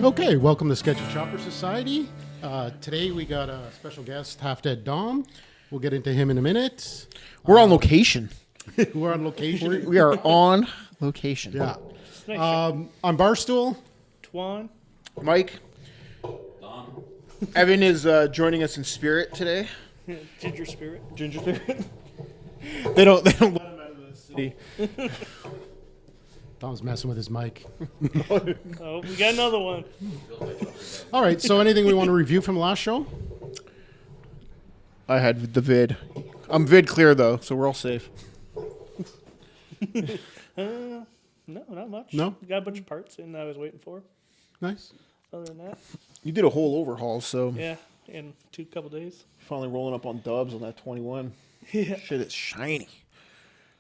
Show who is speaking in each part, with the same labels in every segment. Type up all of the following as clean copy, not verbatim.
Speaker 1: Okay, welcome to Sketchy Chopper Society. Today we got a special guest, HalfDead Dom. We'll get into him in a minute.
Speaker 2: We're on location.
Speaker 1: We're on location.
Speaker 2: We are on location.
Speaker 1: Yeah. On Barstool.
Speaker 3: Twan.
Speaker 2: Mike. Dom. Evan is joining us in spirit today.
Speaker 3: Ginger spirit.
Speaker 2: Ginger spirit. They don't let him out of the city.
Speaker 1: Dom's messing with his mic.
Speaker 3: Oh, we got another one.
Speaker 1: All right, so anything we want to review from the last show?
Speaker 2: I had the vid. I'm vid clear though, so we're all safe.
Speaker 3: No, not much.
Speaker 1: No?
Speaker 3: We got a bunch of parts in that I was waiting for.
Speaker 1: Nice.
Speaker 3: Other than that,
Speaker 2: You did a whole overhaul, so
Speaker 3: yeah, in couple days.
Speaker 2: finally rolling up on dubs on that 21.
Speaker 3: Yeah.
Speaker 2: Shit, it's shiny.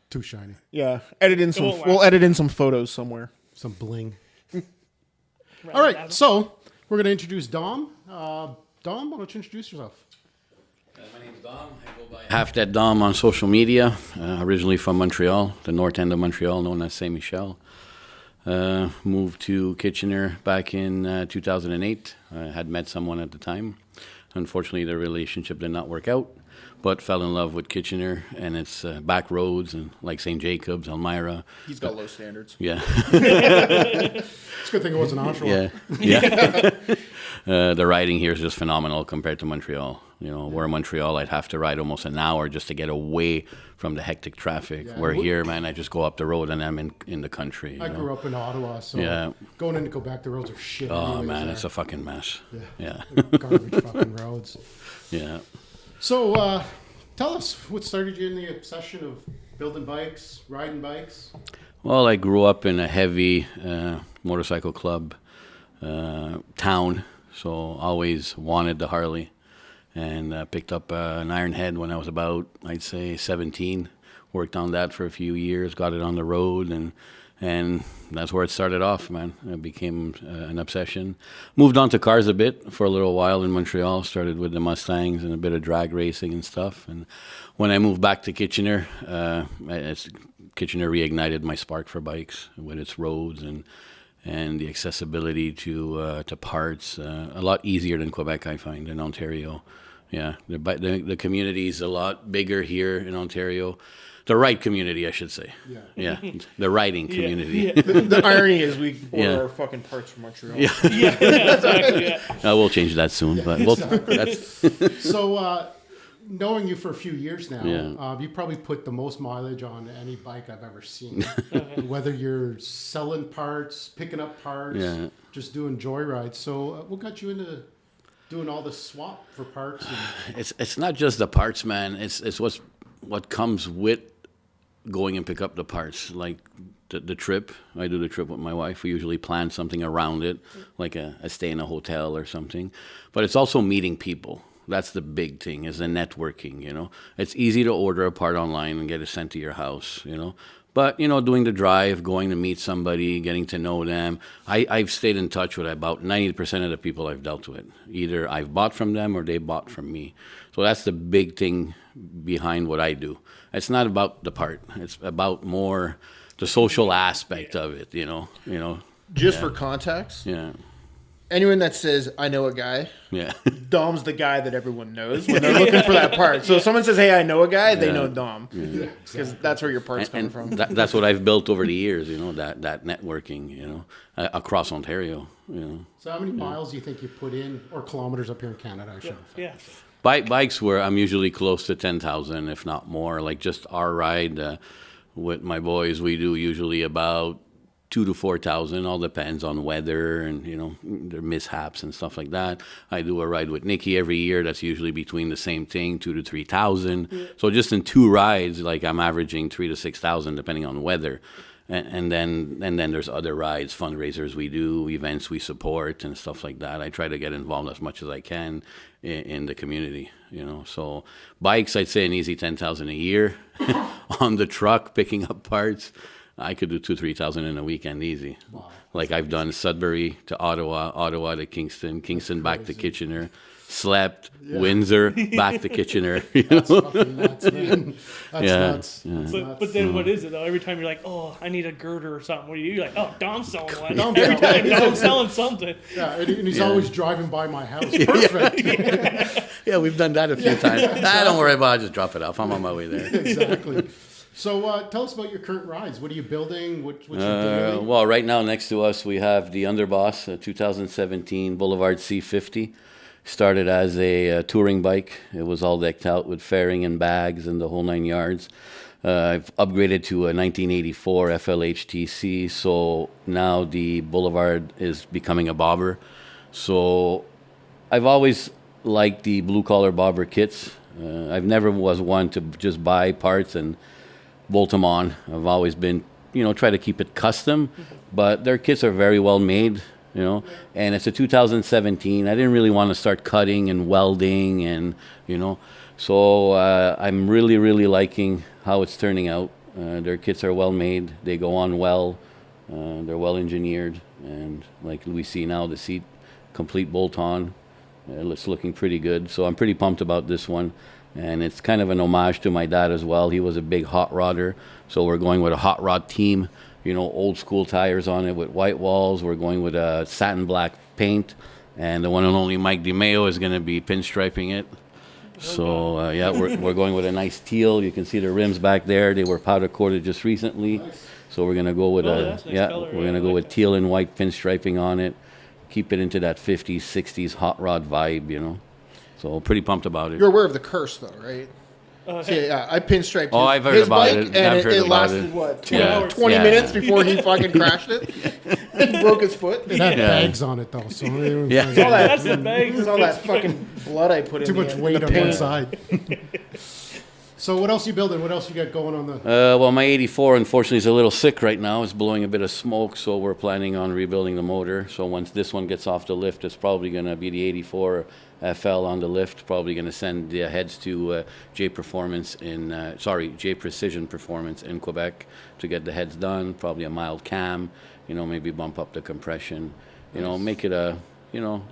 Speaker 1: Too shiny.
Speaker 2: Yeah, edit in some.
Speaker 3: won't
Speaker 2: We'll
Speaker 3: last.
Speaker 2: edit in some photos somewhere.
Speaker 1: Some bling. All right, so we're going to introduce Dom. Dom, why don't you introduce yourself?
Speaker 4: My name's Dom. I go by HalfDead Dom on social media. Originally from Montreal, the north end of Montreal, known as Saint Michel. Moved to Kitchener back in 2008. I had met someone at the time. Unfortunately, the relationship did not work out, but fell in love with Kitchener and its back roads and like St. Jacobs, Elmira.
Speaker 2: He's got low standards.
Speaker 4: Yeah.
Speaker 1: It's a good thing it wasn't Oshawa.
Speaker 4: Yeah. The riding here is just phenomenal compared to Montreal. You know, where in Montreal, I'd have to ride almost an hour just to get away from the hectic traffic.
Speaker 1: Yeah.
Speaker 4: Where here, man, I just go up the road and I'm in the country.
Speaker 1: I grew up in Ottawa, so
Speaker 4: Yeah.
Speaker 1: going into Quebec, the roads are shit.
Speaker 4: Oh,
Speaker 1: anyways
Speaker 4: man,
Speaker 1: there.
Speaker 4: it's a fucking mess. Yeah.
Speaker 1: Garbage fucking roads.
Speaker 4: Yeah.
Speaker 1: So, tell us, what started you in the obsession of building bikes, riding bikes?
Speaker 4: Well, I grew up in a heavy motorcycle club town, so always wanted the Harley, and picked up an Iron Head when I was about, I'd say, 17. Worked on that for a few years, got it on the road, and that's where it started off, man. It became an obsession. Moved on to cars a bit for a little while in Montreal. Started with the Mustangs and a bit of drag racing and stuff. And when I moved back to Kitchener, Kitchener reignited my spark for bikes with its roads and the accessibility to parts. A lot easier than Quebec, I find, in Ontario. Yeah, the community is a lot bigger here in Ontario. The right community, I should say. Yeah, the riding community.
Speaker 3: Yeah.
Speaker 2: The irony is we order
Speaker 4: Yeah.
Speaker 2: our fucking parts from Montreal.
Speaker 4: Yeah.
Speaker 3: Yeah, exactly. Yeah.
Speaker 4: We'll change that soon, but that's
Speaker 1: So, knowing you for a few years now,
Speaker 4: Yeah.
Speaker 1: you probably put the most mileage on any bike I've ever seen. Whether you're selling parts, picking up parts,
Speaker 4: Yeah.
Speaker 1: just doing joyrides. So, what got you into doing all this swap for parts? And,
Speaker 4: it's not just the parts, man. It's what comes with going and pick up the parts, like the trip. I do the trip with my wife. We usually plan something around it, like a stay in a hotel or something. But it's also meeting people. That's the big thing, is the networking, you know. It's easy to order a part online and get it sent to your house, you know. But, you know, doing the drive, going to meet somebody, getting to know them. I've stayed in touch with about 90% of the people I've dealt with. Either I've bought from them or they bought from me. So that's the big thing behind what I do. It's not about the part. It's about more the social aspect of it, you know.
Speaker 2: Just for context,
Speaker 4: Yeah.
Speaker 2: anyone that says, I know a guy,
Speaker 4: Yeah.
Speaker 2: Dom's the guy that everyone knows when they're looking for that part. So if someone says, hey, I know a guy, they
Speaker 4: Yeah.
Speaker 2: know Dom. Because that's where your part's coming from.
Speaker 4: That's what I've built over the years, you know, that networking, you know, across Ontario, you know.
Speaker 1: so, how many miles do you think you put in, or kilometers up here in Canada, I should have.
Speaker 3: Yeah.
Speaker 4: Bikes where I'm usually close to 10,000, if not more. Like just our ride with my boys, we do usually about 2,000 to 4,000. All depends on weather and, you know, their mishaps and stuff like that. I do a ride with Nikki every year. That's usually between the same thing, 2,000 to 3,000. Yeah. So just in 2 rides, like I'm averaging 3,000 to 6,000 depending on weather. And then there's other rides, fundraisers we do, events we support, and stuff like that. I try to get involved as much as I can in the community, you know. So bikes, I'd say an easy 10,000 a year. On the truck, picking up parts, I could do 2,000 to 3,000 in a weekend easy. Wow. Like I've done Sudbury to Ottawa, Ottawa to Kingston, Kingston back to Kitchener. slept, Windsor, back to Kitchener. You
Speaker 1: That's
Speaker 4: know?
Speaker 1: fucking nuts, man. That's
Speaker 4: Yeah,
Speaker 1: nuts.
Speaker 4: yeah.
Speaker 1: That's
Speaker 3: But
Speaker 1: nuts.
Speaker 3: then what is it though? Every time you're like, oh, I need a girder or something. What do you do? You're like, oh, Dom's selling one.
Speaker 1: Dom's
Speaker 3: Every
Speaker 1: selling
Speaker 3: time Dom's selling something.
Speaker 1: Yeah, and he's
Speaker 4: Yeah.
Speaker 1: always driving by my house. Perfect.
Speaker 4: Yeah, we've done that a few times. Don't worry about it. I'll just drop it off. I'm on my way there.
Speaker 1: Exactly. So tell us about your current rides. What are you building? What's your daily?
Speaker 4: Well, right now next to us we have the Underboss 2017 Boulevard C50. Started as a touring bike. It was all decked out with fairing and bags and the whole 9 yards. I've upgraded to a 1984 FLHTC, so now the Boulevard is becoming a bobber. So I've always liked the blue collar bobber kits. I've never was one to just buy parts and bolt them on. I've always been, try to keep it custom, but their kits are very well made, and it's a 2017. I didn't really want to start cutting and welding and, so I'm really, really liking how it's turning out. Their kits are well made. They go on well. They're well engineered. And like we see now, the seat, complete bolt on. It's looking pretty good. So I'm pretty pumped about this one. And it's kind of an homage to my dad as well. He was a big hot rodder, so we're going with a hot rod team, old school tires on it with white walls. We're going with a satin black paint, and the one and only Mike DeMeo is going to be pinstriping it. So we're going with a nice teal. You can see the rims back there. They were powder coated just recently, so we're going to go with
Speaker 3: that's nice color.
Speaker 4: we're going to go with teal and white pinstriping on it. Keep it into that 50s, 60s hot rod vibe, So pretty pumped about it.
Speaker 2: You're aware of the curse, though, right?
Speaker 3: Hey,
Speaker 2: Yeah, I pinstriped
Speaker 4: Oh,
Speaker 2: his,
Speaker 4: I've heard
Speaker 2: his
Speaker 4: about
Speaker 2: bike,
Speaker 4: it.
Speaker 2: and
Speaker 4: I've heard
Speaker 2: it
Speaker 4: about
Speaker 2: lasted,
Speaker 4: it.
Speaker 2: what, 20,
Speaker 4: Yeah.
Speaker 2: 20
Speaker 4: Yeah.
Speaker 2: minutes before he fucking crashed it and broke his foot?
Speaker 1: It had
Speaker 4: Yeah.
Speaker 1: bags on it though, so
Speaker 4: Yeah.
Speaker 2: All that,
Speaker 3: that's the bag.
Speaker 2: all that fucking blood I put in
Speaker 1: too
Speaker 2: the
Speaker 1: much
Speaker 2: end,
Speaker 1: weight
Speaker 2: the
Speaker 1: on one
Speaker 2: paint.
Speaker 1: side. So what else you building? What else you got going on the?
Speaker 4: Well, my 84 unfortunately is a little sick right now. It's blowing a bit of smoke, so we're planning on rebuilding the motor. So once this one gets off the lift, it's probably going to be the 84 FL on the lift. Probably going to send the heads to J Precision Performance in Quebec to get the heads done. Probably a mild cam, maybe bump up the compression, make it a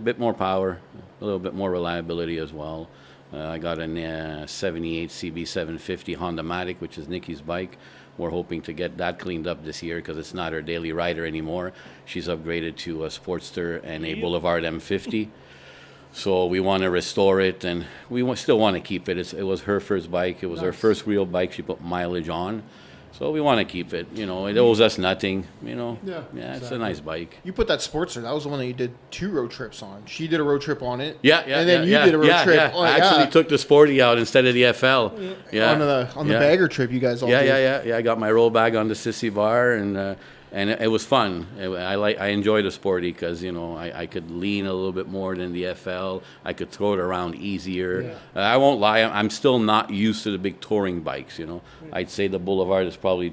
Speaker 4: bit more power, a little bit more reliability as well. I got a 78 CB750 Honda Matic, which is Nikki's bike. We're hoping to get that cleaned up this year because it's not her daily rider anymore. She's upgraded to a Sportster and a Boulevard M50. So we want to restore it, and still want to keep it. It was her first bike. It was her first real bike she put mileage on. So we want to keep it. It owes us nothing.
Speaker 1: Yeah,
Speaker 4: It's
Speaker 1: exactly.
Speaker 4: a nice bike.
Speaker 2: You put that Sportster, that was the one that you did 2 road trips on. She did a road trip on it.
Speaker 4: Yeah,
Speaker 2: And then you did a road trip on
Speaker 4: I actually took the Sporty out instead of the FL. Yeah,
Speaker 2: on the bagger trip you guys all
Speaker 4: Yeah,
Speaker 2: did.
Speaker 4: yeah. I got my roll bag on the sissy bar, and it was fun. I enjoyed the Sporty because I could lean a little bit more than the FL. I could throw it around easier. I won't lie, I'm still not used to the big touring bikes. I'd say the Boulevard is probably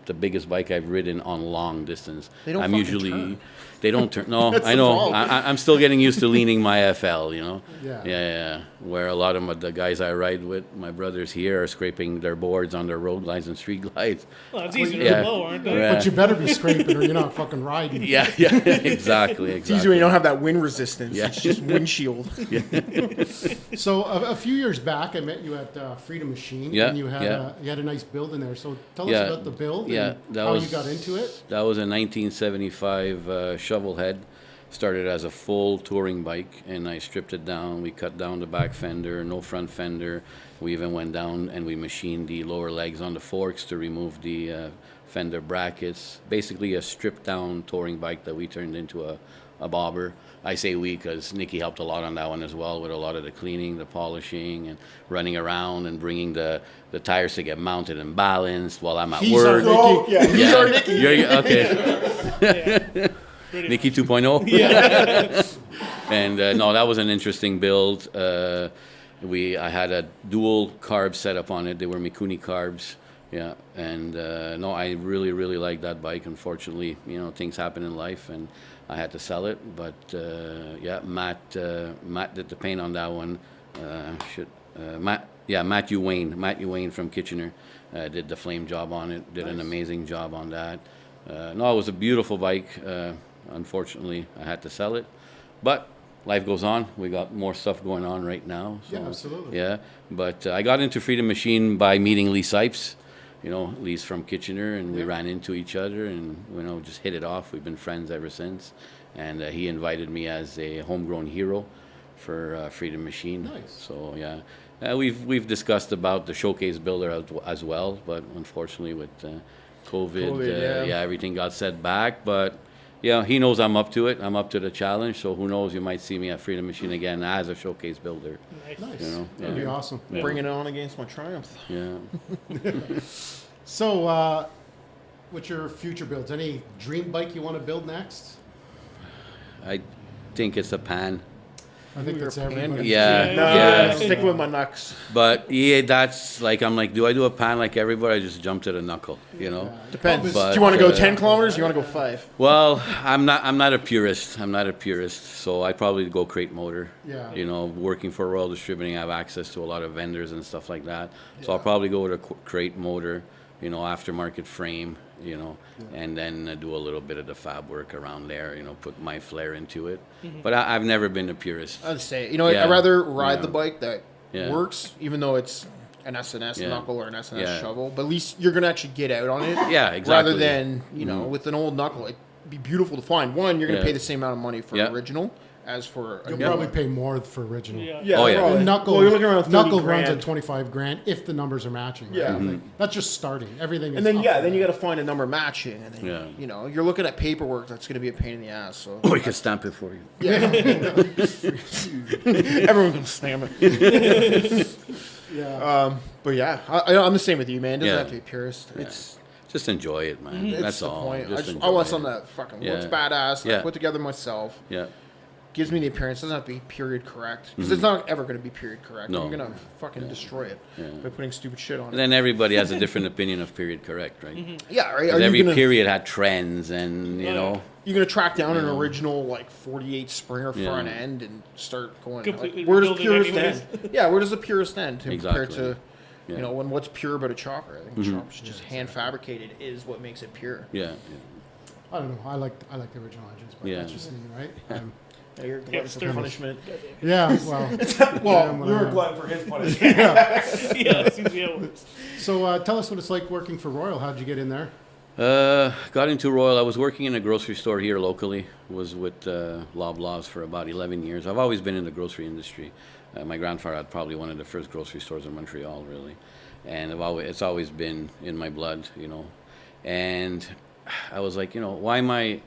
Speaker 4: the biggest bike I've ridden on long distance.
Speaker 2: They don't
Speaker 4: I'm
Speaker 2: fucking
Speaker 4: usually
Speaker 2: turn.
Speaker 4: they don't turn. No,
Speaker 2: That's
Speaker 4: I
Speaker 2: the
Speaker 4: know.
Speaker 2: problem.
Speaker 4: I'm still getting used to leaning my FL.
Speaker 1: Yeah.
Speaker 4: Yeah. Where a lot of the guys I ride with, my brothers here, are scraping their boards on their road glides and street glides.
Speaker 3: Well, it's easier
Speaker 4: Yeah.
Speaker 3: to blow, aren't they?
Speaker 4: Yeah.
Speaker 1: But you better be scraping or you're not fucking riding.
Speaker 4: Yeah, exactly.
Speaker 2: It's easy when you don't have that wind resistance.
Speaker 4: Yeah.
Speaker 2: It's just windshield.
Speaker 1: So a few years back, I met you at Freedom Machine,
Speaker 4: Yeah,
Speaker 1: and you had
Speaker 4: yeah.
Speaker 1: a nice build in there. So tell us
Speaker 4: Yeah,
Speaker 1: about the build
Speaker 4: yeah,
Speaker 1: and
Speaker 4: that
Speaker 1: how
Speaker 4: was-
Speaker 1: you got into it.
Speaker 4: That was a 1975 shovel head. Started as a full touring bike, and I stripped it down. We cut down the back fender, no front fender. We even went down and we machined the lower legs on the forks to remove the fender brackets. Basically a stripped down touring bike that we turned into a bobber. I say we because Nikki helped a lot on that one as well, with a lot of the cleaning, the polishing, and running around and bringing the tires to get mounted and balanced while I'm at
Speaker 1: He's our
Speaker 4: work.
Speaker 1: Nicky.
Speaker 2: Oh, yeah. He's our Nicky.
Speaker 4: Okay.
Speaker 3: Pretty
Speaker 4: Nikki 2.0. Yeah. And no, that was an interesting build. I had a dual carb setup on it. They were Mikuni carbs. Yeah. And no, I really, really liked that bike. Unfortunately, things happen in life, and I had to sell it. But yeah, Matt did the paint on that one. Matthew Wayne from Kitchener did the flame job on it. Did an amazing job on that. No, it was a beautiful bike. Unfortunately, I had to sell it, but life goes on. We got more stuff going on right now. So,
Speaker 1: Yeah, absolutely.
Speaker 4: Yeah, but I got into Freedom Machine by meeting Lee Sipes. Lee's from Kitchener, and we ran into each other, and just hit it off. We've been friends ever since, and he invited me as a homegrown hero for Freedom Machine.
Speaker 1: Nice.
Speaker 4: So yeah, we've discussed about the showcase builder as well, but unfortunately with COVID, everything got set back. But yeah, he knows I'm up to it. I'm up to the challenge. So who knows? You might see me at Freedom Machine again as a showcase builder.
Speaker 1: Nice. That'd be awesome.
Speaker 2: Bring it on against my Triumph.
Speaker 4: Yeah.
Speaker 1: So, what's your future builds? Any dream bike you want to build next?
Speaker 4: I think it's a pan.
Speaker 1: I think that's everybody.
Speaker 4: Yeah.
Speaker 2: No,
Speaker 4: Yeah.
Speaker 2: stick with my knucks.
Speaker 4: But yeah, that's like, I'm like, do I do a pan like everybody? I just jump to the knuckle,
Speaker 2: Depends.
Speaker 4: But,
Speaker 2: do you want to go 10 kilometers? Or you want to go 5?
Speaker 4: Well, I'm not a purist. So I probably go crate motor.
Speaker 1: Yeah.
Speaker 4: Working for Royal Distributing, I have access to a lot of vendors and stuff like that. So I'll probably go with a crate motor, aftermarket frame, and then do a little bit of the fab work around there, put my flair into it. But I've never been a purist.
Speaker 2: I'd say,
Speaker 4: Yeah.
Speaker 2: I'd rather ride
Speaker 4: Yeah.
Speaker 2: the bike that
Speaker 4: Yeah.
Speaker 2: works, even though it's an SNS
Speaker 4: Yeah.
Speaker 2: knuckle or an SNS
Speaker 4: Yeah.
Speaker 2: shovel. But at least you're going to actually get out on it.
Speaker 4: Yeah, exactly.
Speaker 2: Rather than, with an old knuckle, it'd be beautiful to find. One, you're going to
Speaker 4: Yeah.
Speaker 2: pay the same amount of money for
Speaker 4: Yeah.
Speaker 2: original as for a
Speaker 1: You'll
Speaker 2: new
Speaker 1: probably
Speaker 2: one.
Speaker 1: pay more for original.
Speaker 3: Yeah.
Speaker 2: Yeah,
Speaker 4: Oh, yeah.
Speaker 2: probably.
Speaker 1: Knuckle,
Speaker 2: Well, you're looking around 30
Speaker 1: knuckle runs
Speaker 2: grand.
Speaker 1: at 25 grand if the numbers are matching. Right?
Speaker 2: Yeah.
Speaker 1: Like, that's just starting. Everything is
Speaker 2: And then,
Speaker 1: up
Speaker 2: yeah,
Speaker 1: from
Speaker 2: then you
Speaker 1: there.
Speaker 2: got to find a number matching. And then,
Speaker 4: Yeah.
Speaker 2: you're looking at paperwork that's going to be a pain in the ass. So,
Speaker 4: We can stamp it for you.
Speaker 2: everyone's going to slam it.
Speaker 1: Yeah.
Speaker 2: But yeah, I'm the same with you, man. It doesn't
Speaker 4: Yeah.
Speaker 2: have to be purist. It's
Speaker 4: Just enjoy it, man.
Speaker 2: it's
Speaker 4: That's
Speaker 2: the
Speaker 4: all.
Speaker 2: point.
Speaker 4: Just
Speaker 2: I
Speaker 4: enjoy
Speaker 2: want
Speaker 4: it.
Speaker 2: something that fucking looks
Speaker 4: Yeah.
Speaker 2: badass, that I
Speaker 4: Yeah.
Speaker 2: put together myself.
Speaker 4: Yeah.
Speaker 2: Gives me the appearance. Doesn't have to be period correct because it's not ever going to be period correct.
Speaker 4: No.
Speaker 2: You're going to fucking destroy it by putting stupid shit on
Speaker 4: And
Speaker 2: it.
Speaker 4: then everybody has a different opinion of period correct, right?
Speaker 2: Yeah, right.
Speaker 4: 'Cause
Speaker 2: Are
Speaker 4: every
Speaker 2: you gonna,
Speaker 4: period had trends, and
Speaker 2: you're gonna track down an original like 48 Springer
Speaker 4: Yeah.
Speaker 2: front end and start going?
Speaker 3: Completely
Speaker 2: Like, where does
Speaker 3: rebuild it
Speaker 2: purist
Speaker 3: anyways.
Speaker 2: end? Yeah, where does the purist end compared
Speaker 4: Exactly.
Speaker 2: to
Speaker 4: Yeah.
Speaker 2: when what's pure about a chopper? I think choppers just hand fabricated is what makes it pure.
Speaker 4: yeah.
Speaker 1: I don't know. I like the original engines, but
Speaker 4: Yeah.
Speaker 1: that's just me, right?
Speaker 2: Yeah, you're a glutton for
Speaker 3: Hipster.
Speaker 2: punishment.
Speaker 1: Yeah. Well.
Speaker 2: Well, you're a glutton for his punishment.
Speaker 3: Yeah, it seems to be how it works.
Speaker 1: So tell us what it's like working for Royal. How'd you get in there?
Speaker 4: Got into Royal. I was working in a grocery store here locally. Was with Loblaws for about 11 years. I've always been in the grocery industry. My grandfather had probably one of the first grocery stores in Montreal, really, and it's always been in my blood, And I was like, why my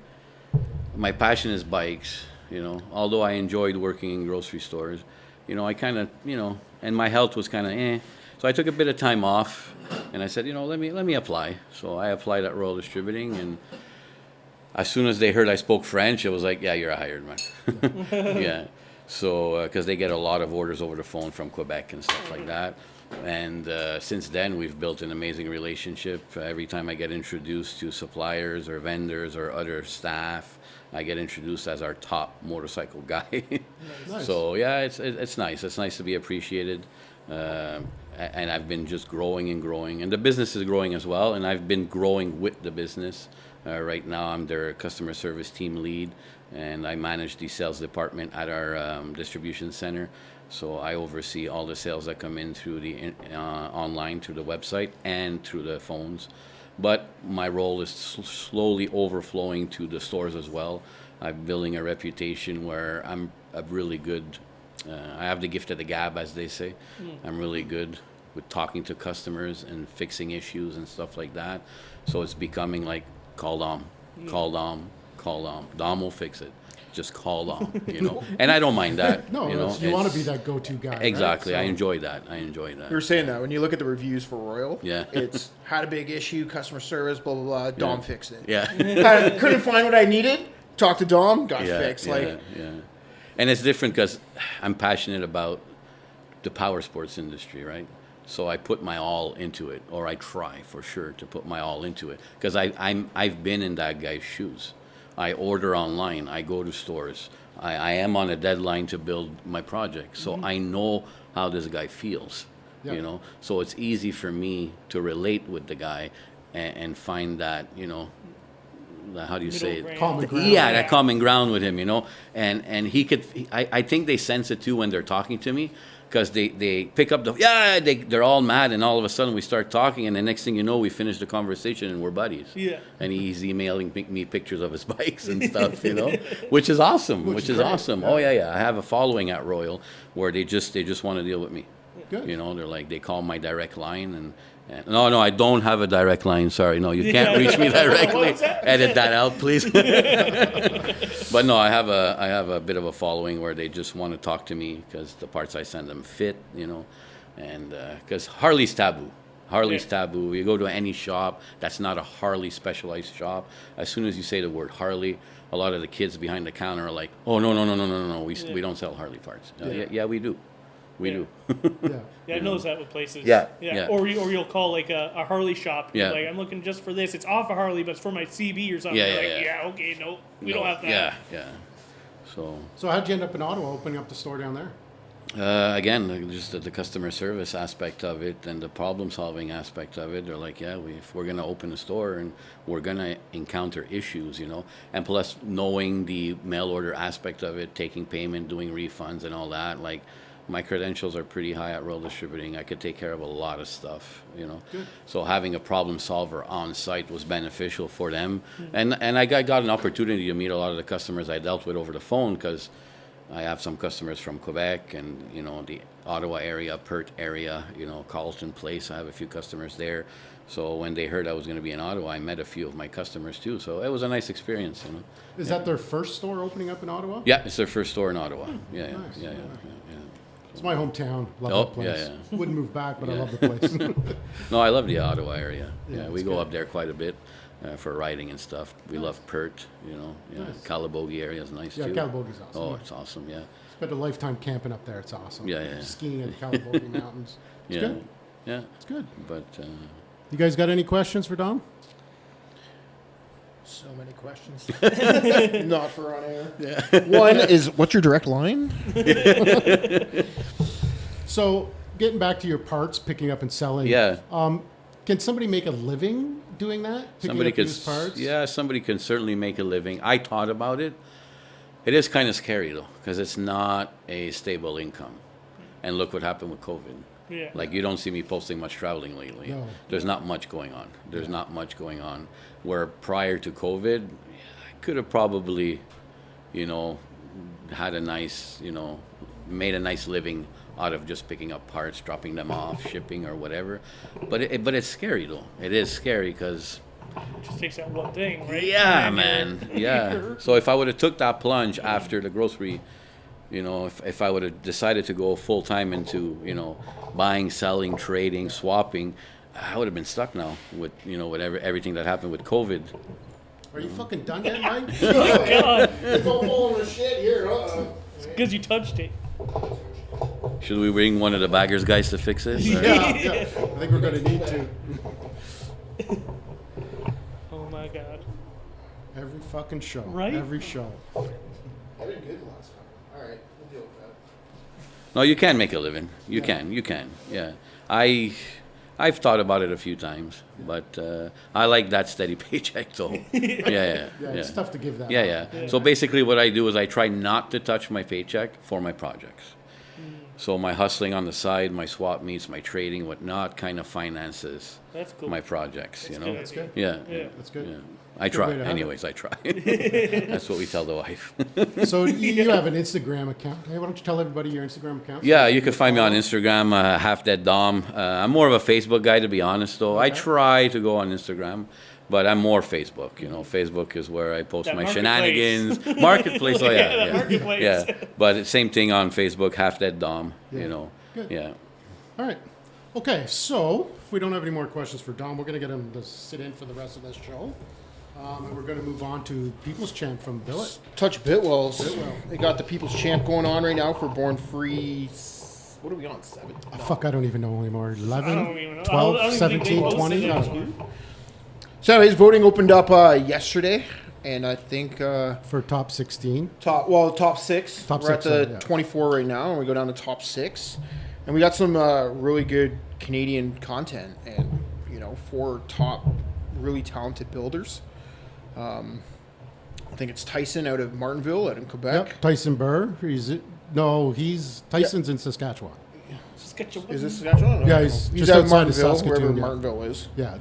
Speaker 4: passion is bikes, Although I enjoyed working in grocery stores, I kind of, and my health was kind of eh. So I took a bit of time off, and I said, let me apply. So I applied at Royal Distributing, and as soon as they heard I spoke French, it was like, yeah, you're a hired man. Yeah. So because they get a lot of orders over the phone from Quebec and stuff like that. And since then, we've built an amazing relationship. Every time I get introduced to suppliers or vendors or other staff, I get introduced as our top motorcycle guy.
Speaker 1: Nice.
Speaker 4: So yeah, it's nice. It's nice to be appreciated. And I've been just growing and growing, and the business is growing as well. And I've been growing with the business. Right now, I'm their customer service team lead, and I manage the sales department at our distribution center. So I oversee all the sales that come in through the online, through the website, and through the phones. But my role is slowly overflowing to the stores as well. I'm building a reputation where I'm a really good. I have the gift of the gab, as they say. I'm really good with talking to customers and fixing issues and stuff like that. So it's becoming like, call Dom, call Dom, call Dom. Dom will fix it. Just call Dom, And I don't mind that.
Speaker 1: No, you want to be that go-to guy. right?
Speaker 4: Exactly. I
Speaker 1: So-
Speaker 4: enjoy that. I enjoy that.
Speaker 2: You were saying that when you look at the reviews for Royal,
Speaker 4: Yeah.
Speaker 2: it's had a big issue, customer service, blah blah blah. Dom fixed it.
Speaker 4: Yeah.
Speaker 2: I couldn't find what I needed. Talked to Dom, got fixed.
Speaker 4: Yeah,
Speaker 2: Like
Speaker 4: yeah. And it's different because I'm passionate about the power sports industry, right? So I put my all into it, or I try for sure to put my all into it, because I've been in that guy's shoes. I order online. I go to stores. I am on a deadline to build my project, so I know how this guy feels.
Speaker 1: Yeah.
Speaker 4: So it's easy for me to relate with the guy and find that how do you say
Speaker 3: Middle
Speaker 4: it?
Speaker 3: ground.
Speaker 1: Common ground.
Speaker 4: Yeah, that common ground with him, you know, and he could. I think they sense it too when they're talking to me, because they pick up they're all mad, and all of a sudden we start talking, and the next thing you know, we finish the conversation and we're buddies.
Speaker 3: Yeah.
Speaker 4: And he's emailing me pictures of his bikes and stuff, you know, which is awesome. Which is
Speaker 1: great.
Speaker 4: awesome. Oh yeah. I have a following at Royal where they just want to deal with me.
Speaker 1: Good.
Speaker 4: You know, they're like, they call my direct line, and no, I don't have a direct line. Sorry, no, you can't reach me directly. Edit that out, please. But no, I have a bit of a following where they just want to talk to me because the parts I send them fit, you know, and because Harley's taboo. Harley's taboo. You go to any shop that's not a Harley specialized shop, as soon as you say the word Harley, a lot of the kids behind the counter are like, oh no, we don't sell Harley parts. Yeah, we do. We do.
Speaker 1: Yeah.
Speaker 3: Yeah, I noticed that with places.
Speaker 4: Yeah.
Speaker 3: Or you'll call like a Harley shop.
Speaker 4: Yeah.
Speaker 3: Like, I'm looking just for this. It's off a Harley, but it's for my CB or something.
Speaker 4: Yeah,
Speaker 3: You're
Speaker 4: yeah,
Speaker 3: like,
Speaker 4: yeah.
Speaker 3: okay, no, we
Speaker 4: No,
Speaker 3: don't have that.
Speaker 4: Yeah. So
Speaker 1: So how'd you end up in Ottawa opening up the store down there?
Speaker 4: again, just the customer service aspect of it and the problem solving aspect of it. They're like, if we're gonna open a store and we're gonna encounter issues, you know, and plus knowing the mail order aspect of it, taking payment, doing refunds, and all that, like. My credentials are pretty high at Royal Distributing. I could take care of a lot of stuff, you know.
Speaker 1: Good.
Speaker 4: So having a problem solver on site was beneficial for them. And I got an opportunity to meet a lot of the customers I dealt with over the phone, because I have some customers from Quebec and, you know, the Ottawa area, Perth area, you know, Carleton Place. I have a few customers there. So when they heard I was going to be in Ottawa, I met a few of my customers too. So it was a nice experience, you know.
Speaker 1: Is that their first store opening up in Ottawa?
Speaker 4: Yeah, it's their first store in Ottawa. Yeah.
Speaker 1: It's my hometown. Love
Speaker 4: Oh,
Speaker 1: the place.
Speaker 4: yeah.
Speaker 1: Wouldn't move back, but I love the place.
Speaker 4: No, I love the Ottawa area.
Speaker 1: Yeah,
Speaker 4: We
Speaker 1: it's
Speaker 4: go
Speaker 1: good.
Speaker 4: up there quite a bit for riding and stuff. We love Perth, you know. Yeah,
Speaker 1: Nice.
Speaker 4: Calabogie area is nice
Speaker 1: Yeah,
Speaker 4: too.
Speaker 1: Calabogue's awesome.
Speaker 4: Oh, it's awesome. Yeah,
Speaker 1: Spent a lifetime camping up there. It's awesome.
Speaker 4: Yeah.
Speaker 1: Skiing at the Calabogue Mountains. It's
Speaker 4: yeah,
Speaker 1: good.
Speaker 4: yeah.
Speaker 1: It's good.
Speaker 4: But
Speaker 1: You guys got any questions for Dom?
Speaker 2: So many questions. Not for on air. Yeah. One is, what's your direct line?
Speaker 1: So, getting back to your parts, picking up and selling.
Speaker 4: Yeah.
Speaker 1: Can somebody make a living doing that? Picking
Speaker 4: somebody
Speaker 1: up
Speaker 4: could,
Speaker 1: used parts?
Speaker 4: yeah, somebody can certainly make a living. I thought about it. It is kind of scary though, because it's not a stable income. And look what happened with COVID.
Speaker 3: Yeah.
Speaker 4: Like, you don't see me posting much traveling lately.
Speaker 1: No.
Speaker 4: There's not much going on. There's not much going on. Where prior to COVID, I could have probably, you know, had a nice, you know, made a nice living out of just picking up parts, dropping them off, shipping or whatever. But it's scary though. It is scary because,
Speaker 3: It just takes that one thing, right?
Speaker 4: yeah,
Speaker 3: And
Speaker 4: man,
Speaker 3: you're-
Speaker 4: yeah. So if I would have took that plunge after the grocery, you know, if I would have decided to go full time into, you know, buying, selling, trading, swapping, I would have been stuck now with, you know, whatever everything that happened with COVID.
Speaker 1: Are you fucking done yet, Mike?
Speaker 3: God,
Speaker 2: Don't fall in the shit here.
Speaker 3: because you touched it.
Speaker 4: Should we bring one of the baggers guys to fix this? or-
Speaker 1: yeah. I think we're going to need to.
Speaker 3: Oh my God.
Speaker 1: Every fucking show.
Speaker 3: Right?
Speaker 1: Every show.
Speaker 2: I did good last time. All right, we'll deal with that.
Speaker 4: No, you can make a living. You can. Yeah. I've thought about it a few times, but I like that steady paycheck though. Yeah.
Speaker 1: Yeah, it's tough to give that
Speaker 4: Yeah.
Speaker 1: up.
Speaker 4: So basically what I do is I try not to touch my paycheck for my projects. So my hustling on the side, my swap meets, my trading, whatnot, kind of finances
Speaker 3: That's cool.
Speaker 4: my projects, you know?
Speaker 3: That's good.
Speaker 4: Yeah.
Speaker 3: Yeah.
Speaker 1: That's good.
Speaker 4: Yeah. I
Speaker 1: Good
Speaker 4: try.
Speaker 1: way to have it.
Speaker 4: Anyways, I try. That's what we tell the wife.
Speaker 1: So you have an Instagram account. Hey, why don't you tell everybody your Instagram account?
Speaker 4: Yeah, you can find me on Instagram, HalfDead Dom. I'm more of a Facebook guy, to be honest, though. I try to go on Instagram, but I'm more Facebook. You know, Facebook is where I post
Speaker 3: That
Speaker 4: my
Speaker 3: marketplace.
Speaker 4: shenanigans. Marketplace, oh
Speaker 3: Yeah,
Speaker 4: yeah,
Speaker 3: the marketplace.
Speaker 4: yeah. But it's same thing on Facebook, HalfDead Dom.
Speaker 1: Yeah.
Speaker 4: You know,
Speaker 1: Good.
Speaker 4: yeah.
Speaker 1: All right. Okay, so if we don't have any more questions for Dom, we're going to get him to sit in for the rest of this show. And we're going to move on to People's Champ from Billet.
Speaker 2: Touch Bitwells.
Speaker 1: Biltwell.
Speaker 2: They got the People's Champ going on right now for Born Free. What are we on? 7?
Speaker 1: Oh, fuck, I don't even know anymore. 11,
Speaker 3: I don't even know.
Speaker 1: 12,
Speaker 3: I don't even think
Speaker 1: 17,
Speaker 3: they posted
Speaker 1: 20?
Speaker 3: it
Speaker 1: I don't know.
Speaker 3: anymore.
Speaker 2: So his voting opened up yesterday, and I think
Speaker 1: For top 16.
Speaker 2: top 6.
Speaker 1: Top
Speaker 2: We're
Speaker 1: 6,
Speaker 2: at the
Speaker 1: yeah.
Speaker 2: 24 right now, and we go down to top 6, and we got some really good Canadian content, and 4 top really talented builders. I think it's Tyson out of Martinville, out in Quebec.
Speaker 1: Yep, Tyson Burr. Tyson's in Saskatchewan.
Speaker 3: Saskatchewan.
Speaker 2: Is this Saskatchewan?
Speaker 1: Yeah, he's just
Speaker 2: out of
Speaker 1: outside of
Speaker 2: Martinville,
Speaker 1: Saskatoon,
Speaker 2: wherever
Speaker 1: yeah.
Speaker 2: Martinville is.
Speaker 1: Yeah,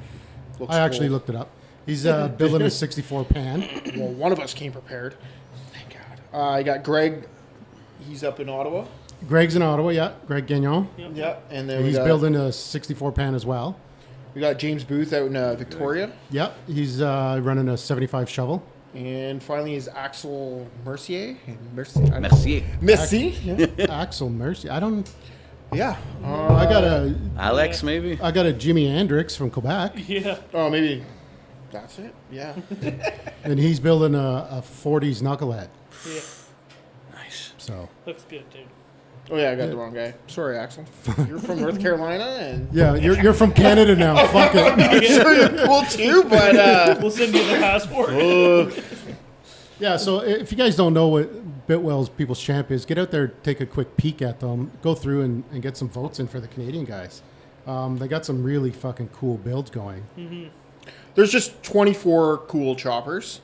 Speaker 2: Looks
Speaker 1: I actually
Speaker 2: cool.
Speaker 1: looked it up. He's building a 64 pan.
Speaker 2: Well, one of us came prepared. Thank God. I got Greg. He's up in Ottawa.
Speaker 1: Greg's in Ottawa, yeah. Greg Gagnon.
Speaker 3: Yep.
Speaker 2: Yep. And then
Speaker 1: He's building a 64 pan as well.
Speaker 2: we got James Booth out in Victoria.
Speaker 1: Yep, he's running a 75 shovel.
Speaker 2: And finally is Axel Mercier.
Speaker 4: Mercier.
Speaker 2: Missy.
Speaker 1: Axel Mercy. I don't.
Speaker 2: Yeah.
Speaker 1: I got a
Speaker 4: Alex, maybe?
Speaker 1: I got a Jimi Hendrix from Quebec,
Speaker 3: Yeah.
Speaker 2: Oh, maybe that's it. Yeah.
Speaker 1: and he's building a 40s knucklehead.
Speaker 3: Yeah.
Speaker 4: Nice.
Speaker 1: So
Speaker 3: Looks good, dude.
Speaker 2: Oh yeah, I got the wrong guy. Sorry, Axel. You're from North Carolina, and
Speaker 1: yeah, you're from Canada now. Fuck it.
Speaker 2: I'm sure you're cool too. But
Speaker 3: We'll send you the passport.
Speaker 1: Yeah. So if you guys don't know what Biltwell's People's Champ is, get out there, take a quick peek at them, go through and get some votes in for the Canadian guys. They got some really fucking cool builds going.
Speaker 2: there's just 24 cool choppers,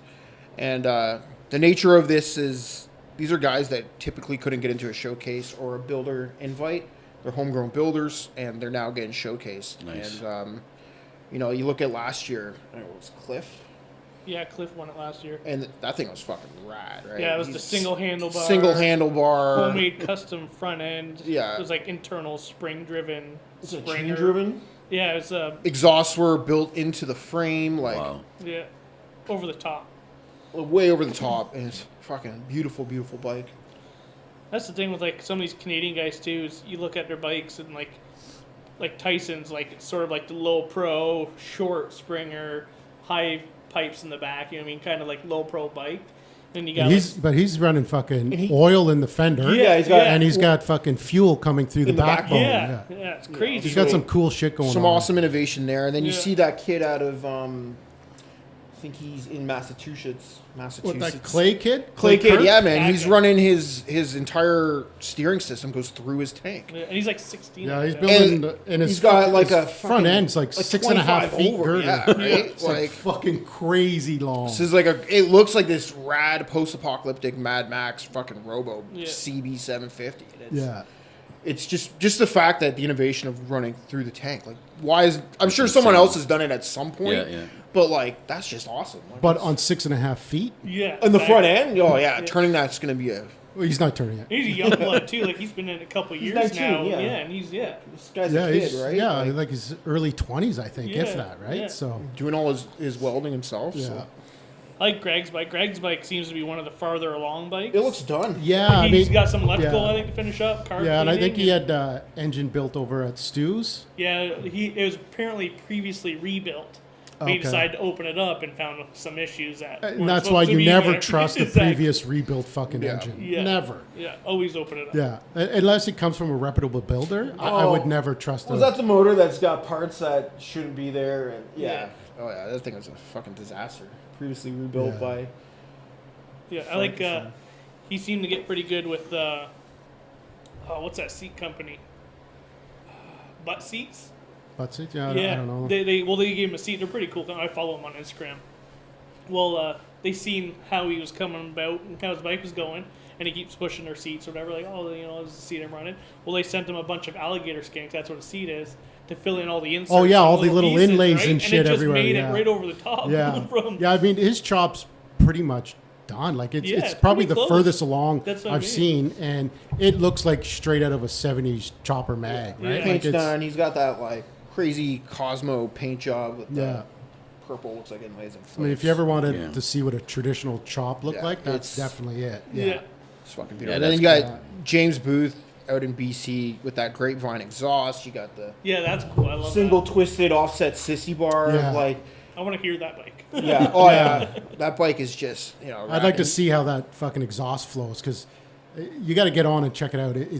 Speaker 2: and the nature of this is these are guys that typically couldn't get into a showcase or a builder invite. They're homegrown builders, and they're now getting showcased.
Speaker 4: Nice.
Speaker 2: And you look at last year, I don't know, it was Cliff,
Speaker 3: Yeah, Cliff won it last year.
Speaker 2: and that thing was fucking rad, right?
Speaker 3: Yeah, it was
Speaker 2: He's
Speaker 3: the single handlebar.
Speaker 2: single handlebar,
Speaker 3: Homemade custom front end.
Speaker 2: Yeah.
Speaker 3: It was like internal spring driven.
Speaker 2: Is it
Speaker 3: Springer.
Speaker 2: chain driven?
Speaker 3: Yeah, it was
Speaker 2: Exhausts were built into the frame, like
Speaker 4: Wow.
Speaker 3: yeah, over the top.
Speaker 2: way over the top, and it's fucking beautiful, beautiful bike.
Speaker 3: That's the thing with like some of these Canadian guys too. Is you look at their bikes and like Tyson's like it's sort of like the low pro short Springer, high pipes in the back. You know what I mean? Kind of like low pro bike. Then you got
Speaker 1: But he's running fucking oil in the fender.
Speaker 3: Yeah, he's got-
Speaker 1: and he's got fucking fuel coming through the
Speaker 2: In the
Speaker 1: backbone.
Speaker 3: yeah, it's crazy.
Speaker 1: He's got some cool shit going
Speaker 2: Some
Speaker 1: on.
Speaker 2: awesome innovation there, and then you
Speaker 3: Yeah.
Speaker 2: see that kid out of I think he's in Massachusetts.
Speaker 1: What, that Clay kid?
Speaker 2: Clay kid,
Speaker 1: Kirk?
Speaker 2: yeah, man.
Speaker 3: That
Speaker 2: He's
Speaker 3: guy.
Speaker 2: running his entire steering system goes through his tank.
Speaker 3: Yeah, and he's like 16.
Speaker 1: Yeah, he's
Speaker 3: like that.
Speaker 1: building, and his
Speaker 2: he's got like
Speaker 1: his
Speaker 2: a
Speaker 1: front
Speaker 2: fucking-
Speaker 1: end's like 6.5
Speaker 2: 25
Speaker 1: feet
Speaker 2: over,
Speaker 1: girder.
Speaker 2: yeah, right?
Speaker 1: It's like fucking crazy long.
Speaker 2: This is like it looks like this rad post-apocalyptic Mad Max fucking Robo
Speaker 3: Yeah.
Speaker 2: CB 750.
Speaker 1: Yeah.
Speaker 2: It's just the fact that the innovation of running through the tank. Like, why is I'm sure someone else has done it at some point.
Speaker 4: Yeah, yeah.
Speaker 2: But like, that's just awesome. Like,
Speaker 1: But
Speaker 2: it's-
Speaker 1: on 6.5 feet,
Speaker 3: Yeah.
Speaker 2: on the
Speaker 3: exactly.
Speaker 2: front end, oh yeah, turning that's gonna be a.
Speaker 1: well, he's not turning it.
Speaker 3: He's a young blood too. Like he's been in a couple years
Speaker 2: 19,
Speaker 3: now.
Speaker 2: yeah.
Speaker 3: And he's
Speaker 2: This guy's
Speaker 1: Yeah,
Speaker 2: a kid,
Speaker 1: he's,
Speaker 2: right?
Speaker 1: yeah,
Speaker 2: Like,
Speaker 1: like his early 20s, I think, if
Speaker 3: Yeah,
Speaker 1: that, right?
Speaker 3: yeah.
Speaker 1: So,
Speaker 2: doing all his welding himself.
Speaker 1: yeah.
Speaker 2: So.
Speaker 3: I like Greg's bike. Greg's bike seems to be one of the farther along bikes.
Speaker 2: It looks done.
Speaker 1: Yeah, I
Speaker 3: He's
Speaker 1: mean,
Speaker 3: got some electrical,
Speaker 1: yeah.
Speaker 3: I think, to finish up. Car
Speaker 1: yeah, and I think
Speaker 3: cleaning
Speaker 1: he had engine built over at Stu's.
Speaker 3: Yeah, it was apparently previously rebuilt. But he
Speaker 1: Okay.
Speaker 3: decided to open it up and found some issues that.
Speaker 1: And
Speaker 3: weren't
Speaker 1: that's
Speaker 3: supposed
Speaker 1: why
Speaker 3: to
Speaker 1: you
Speaker 3: be
Speaker 1: never
Speaker 3: there.
Speaker 1: trust a
Speaker 3: Exactly.
Speaker 1: previous rebuilt fucking
Speaker 2: Yeah.
Speaker 1: engine.
Speaker 3: Yeah.
Speaker 1: Never.
Speaker 3: Yeah, always open it up.
Speaker 1: Yeah, unless it comes from a reputable builder, I would never trust
Speaker 2: Was
Speaker 1: a-
Speaker 2: that the motor that's got parts that shouldn't be there? And
Speaker 3: Yeah.
Speaker 2: Oh yeah, that thing was a fucking disaster. Previously rebuilt
Speaker 1: Yeah.
Speaker 2: by.
Speaker 3: Yeah, I like. He seemed to get pretty good with. What's that seat company? Butt seats.
Speaker 1: Butt seat? Yeah, I don't know.
Speaker 3: They gave him a seat. They're pretty cool. I follow him on Instagram. Well, they seen how he was coming about and how his bike was going, and he keeps pushing their seats or whatever. Like, oh, this is the seat I'm running. Well, they sent him a bunch of alligator skinks. That's what a seat is, to fill in all the inserts.
Speaker 1: Oh, yeah,
Speaker 3: and
Speaker 1: all the little
Speaker 3: pieces,
Speaker 1: inlays
Speaker 3: right?
Speaker 1: and shit
Speaker 3: it just
Speaker 1: everywhere,
Speaker 3: made
Speaker 1: yeah.
Speaker 3: it right over the top.
Speaker 1: Yeah,
Speaker 3: from,
Speaker 1: yeah. I mean, his chop's pretty much done. Like it's
Speaker 3: Yeah,
Speaker 1: it's
Speaker 3: it's
Speaker 1: probably
Speaker 3: pretty
Speaker 1: the
Speaker 3: close.
Speaker 1: furthest along
Speaker 3: That's what I
Speaker 1: I've
Speaker 3: mean.
Speaker 1: seen, and it looks like straight out of a '70s chopper mag,
Speaker 3: Yeah.
Speaker 1: right?
Speaker 3: Yeah.
Speaker 1: Like
Speaker 2: Paint's done. He's got that like crazy Cosmo paint job with
Speaker 1: Yeah.
Speaker 2: the purple. Looks like inlays and
Speaker 1: I mean, if you ever wanted
Speaker 4: Yeah.
Speaker 1: to see what a traditional chop looked
Speaker 2: Yeah,
Speaker 1: like, that's
Speaker 2: it's-
Speaker 1: definitely it.
Speaker 3: yeah.
Speaker 2: It's fucking
Speaker 4: Yeah,
Speaker 2: beautiful. And then
Speaker 4: that's
Speaker 2: you got
Speaker 1: cool.
Speaker 2: James Booth out in BC with that grapevine exhaust. You got the
Speaker 3: Yeah, that's cool. I love
Speaker 2: single
Speaker 3: that.
Speaker 2: twisted offset sissy bar.
Speaker 1: Yeah.
Speaker 2: Like,
Speaker 3: I want to hear that bike.
Speaker 2: yeah, oh yeah, that bike is just
Speaker 1: I'd like to see how that fucking exhaust flows because you got to get on and check it out. He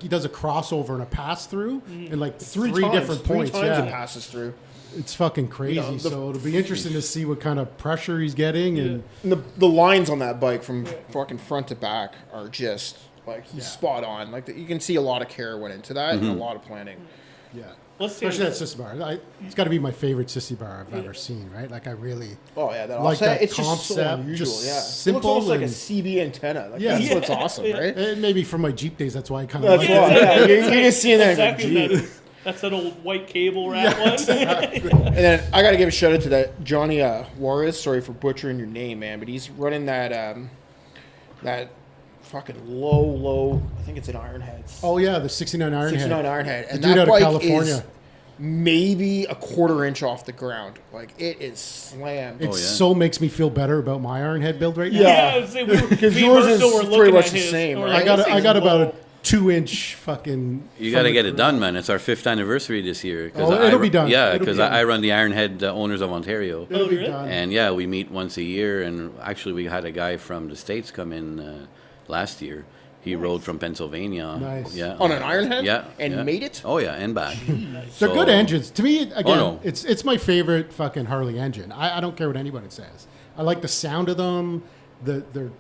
Speaker 1: does a crossover and a pass through in like three different points.
Speaker 2: Three times
Speaker 1: Yeah,
Speaker 2: it passes through.
Speaker 1: it's fucking crazy.
Speaker 2: You know,
Speaker 1: So it'll be interesting to see what kind of pressure he's getting and.
Speaker 2: And the lines on that bike from fucking front to back are just like he's
Speaker 1: Yeah.
Speaker 2: spot on. Like you can see a lot of care went into that and a lot of planning.
Speaker 1: Yeah.
Speaker 3: Let's see.
Speaker 1: Especially that sissy bar. It's got to be my favorite sissy bar I've ever seen, right? Like, I really
Speaker 2: Oh yeah, that
Speaker 1: like
Speaker 2: offset.
Speaker 1: that
Speaker 2: It's just so
Speaker 1: concept.
Speaker 2: unusual.
Speaker 1: Just
Speaker 2: Yeah, it
Speaker 1: simple
Speaker 2: looks almost like a
Speaker 1: and-
Speaker 2: CB antenna. Like,
Speaker 1: Yeah.
Speaker 2: that's
Speaker 3: Yeah.
Speaker 2: what's awesome,
Speaker 3: Yeah.
Speaker 2: right?
Speaker 1: And maybe from my Jeep days, that's why I kind of
Speaker 2: That's
Speaker 1: like
Speaker 2: why.
Speaker 1: it.
Speaker 2: Yeah, you're just seeing that.
Speaker 3: Exactly
Speaker 2: Exactly.
Speaker 3: that. That's that old white cable wrap one.
Speaker 2: And then I got to give a shout out to that Johnny Juarez. Sorry for butchering your name, man, but he's running that that fucking low. I think it's an Ironheads.
Speaker 1: Oh, yeah, the 69 Ironhead.
Speaker 2: 69 Ironhead,
Speaker 1: The
Speaker 2: and
Speaker 1: dude
Speaker 2: that
Speaker 1: out of
Speaker 2: bike
Speaker 1: California.
Speaker 2: is maybe a quarter inch off the ground. Like, it is slammed.
Speaker 1: It
Speaker 4: yeah.
Speaker 1: so makes me feel better about my Ironhead build right now.
Speaker 2: Yeah.
Speaker 3: Yeah, I would say
Speaker 2: Because
Speaker 3: me
Speaker 2: yours
Speaker 3: and
Speaker 2: is
Speaker 3: Bursto were
Speaker 2: pretty
Speaker 3: looking
Speaker 2: much
Speaker 3: at
Speaker 2: the
Speaker 3: his,
Speaker 2: same,
Speaker 3: and we're
Speaker 2: right?
Speaker 3: like, this
Speaker 1: I
Speaker 3: thing's
Speaker 1: got about a
Speaker 3: low.
Speaker 1: 2-inch fucking.
Speaker 4: You got to get it done, man. It's our 5th anniversary this year.
Speaker 1: Oh, it'll be done.
Speaker 4: Yeah,
Speaker 1: It'll be
Speaker 4: because
Speaker 1: done.
Speaker 4: I run the Ironhead Owners of Ontario.
Speaker 1: It'll be
Speaker 3: really?
Speaker 1: done.
Speaker 4: And yeah, we meet once a year. And actually, we had a guy from the States come in last year. He rode from Pennsylvania.
Speaker 1: Nice.
Speaker 4: Yeah.
Speaker 2: On an Ironhead?
Speaker 4: Yeah.
Speaker 2: And
Speaker 4: yeah.
Speaker 2: made it?
Speaker 4: Oh, yeah, and back.
Speaker 1: They're
Speaker 4: So-
Speaker 1: good engines. To me, again,
Speaker 4: no.
Speaker 1: it's my favorite fucking Harley engine. I don't care what anybody says. I like the sound of them. Their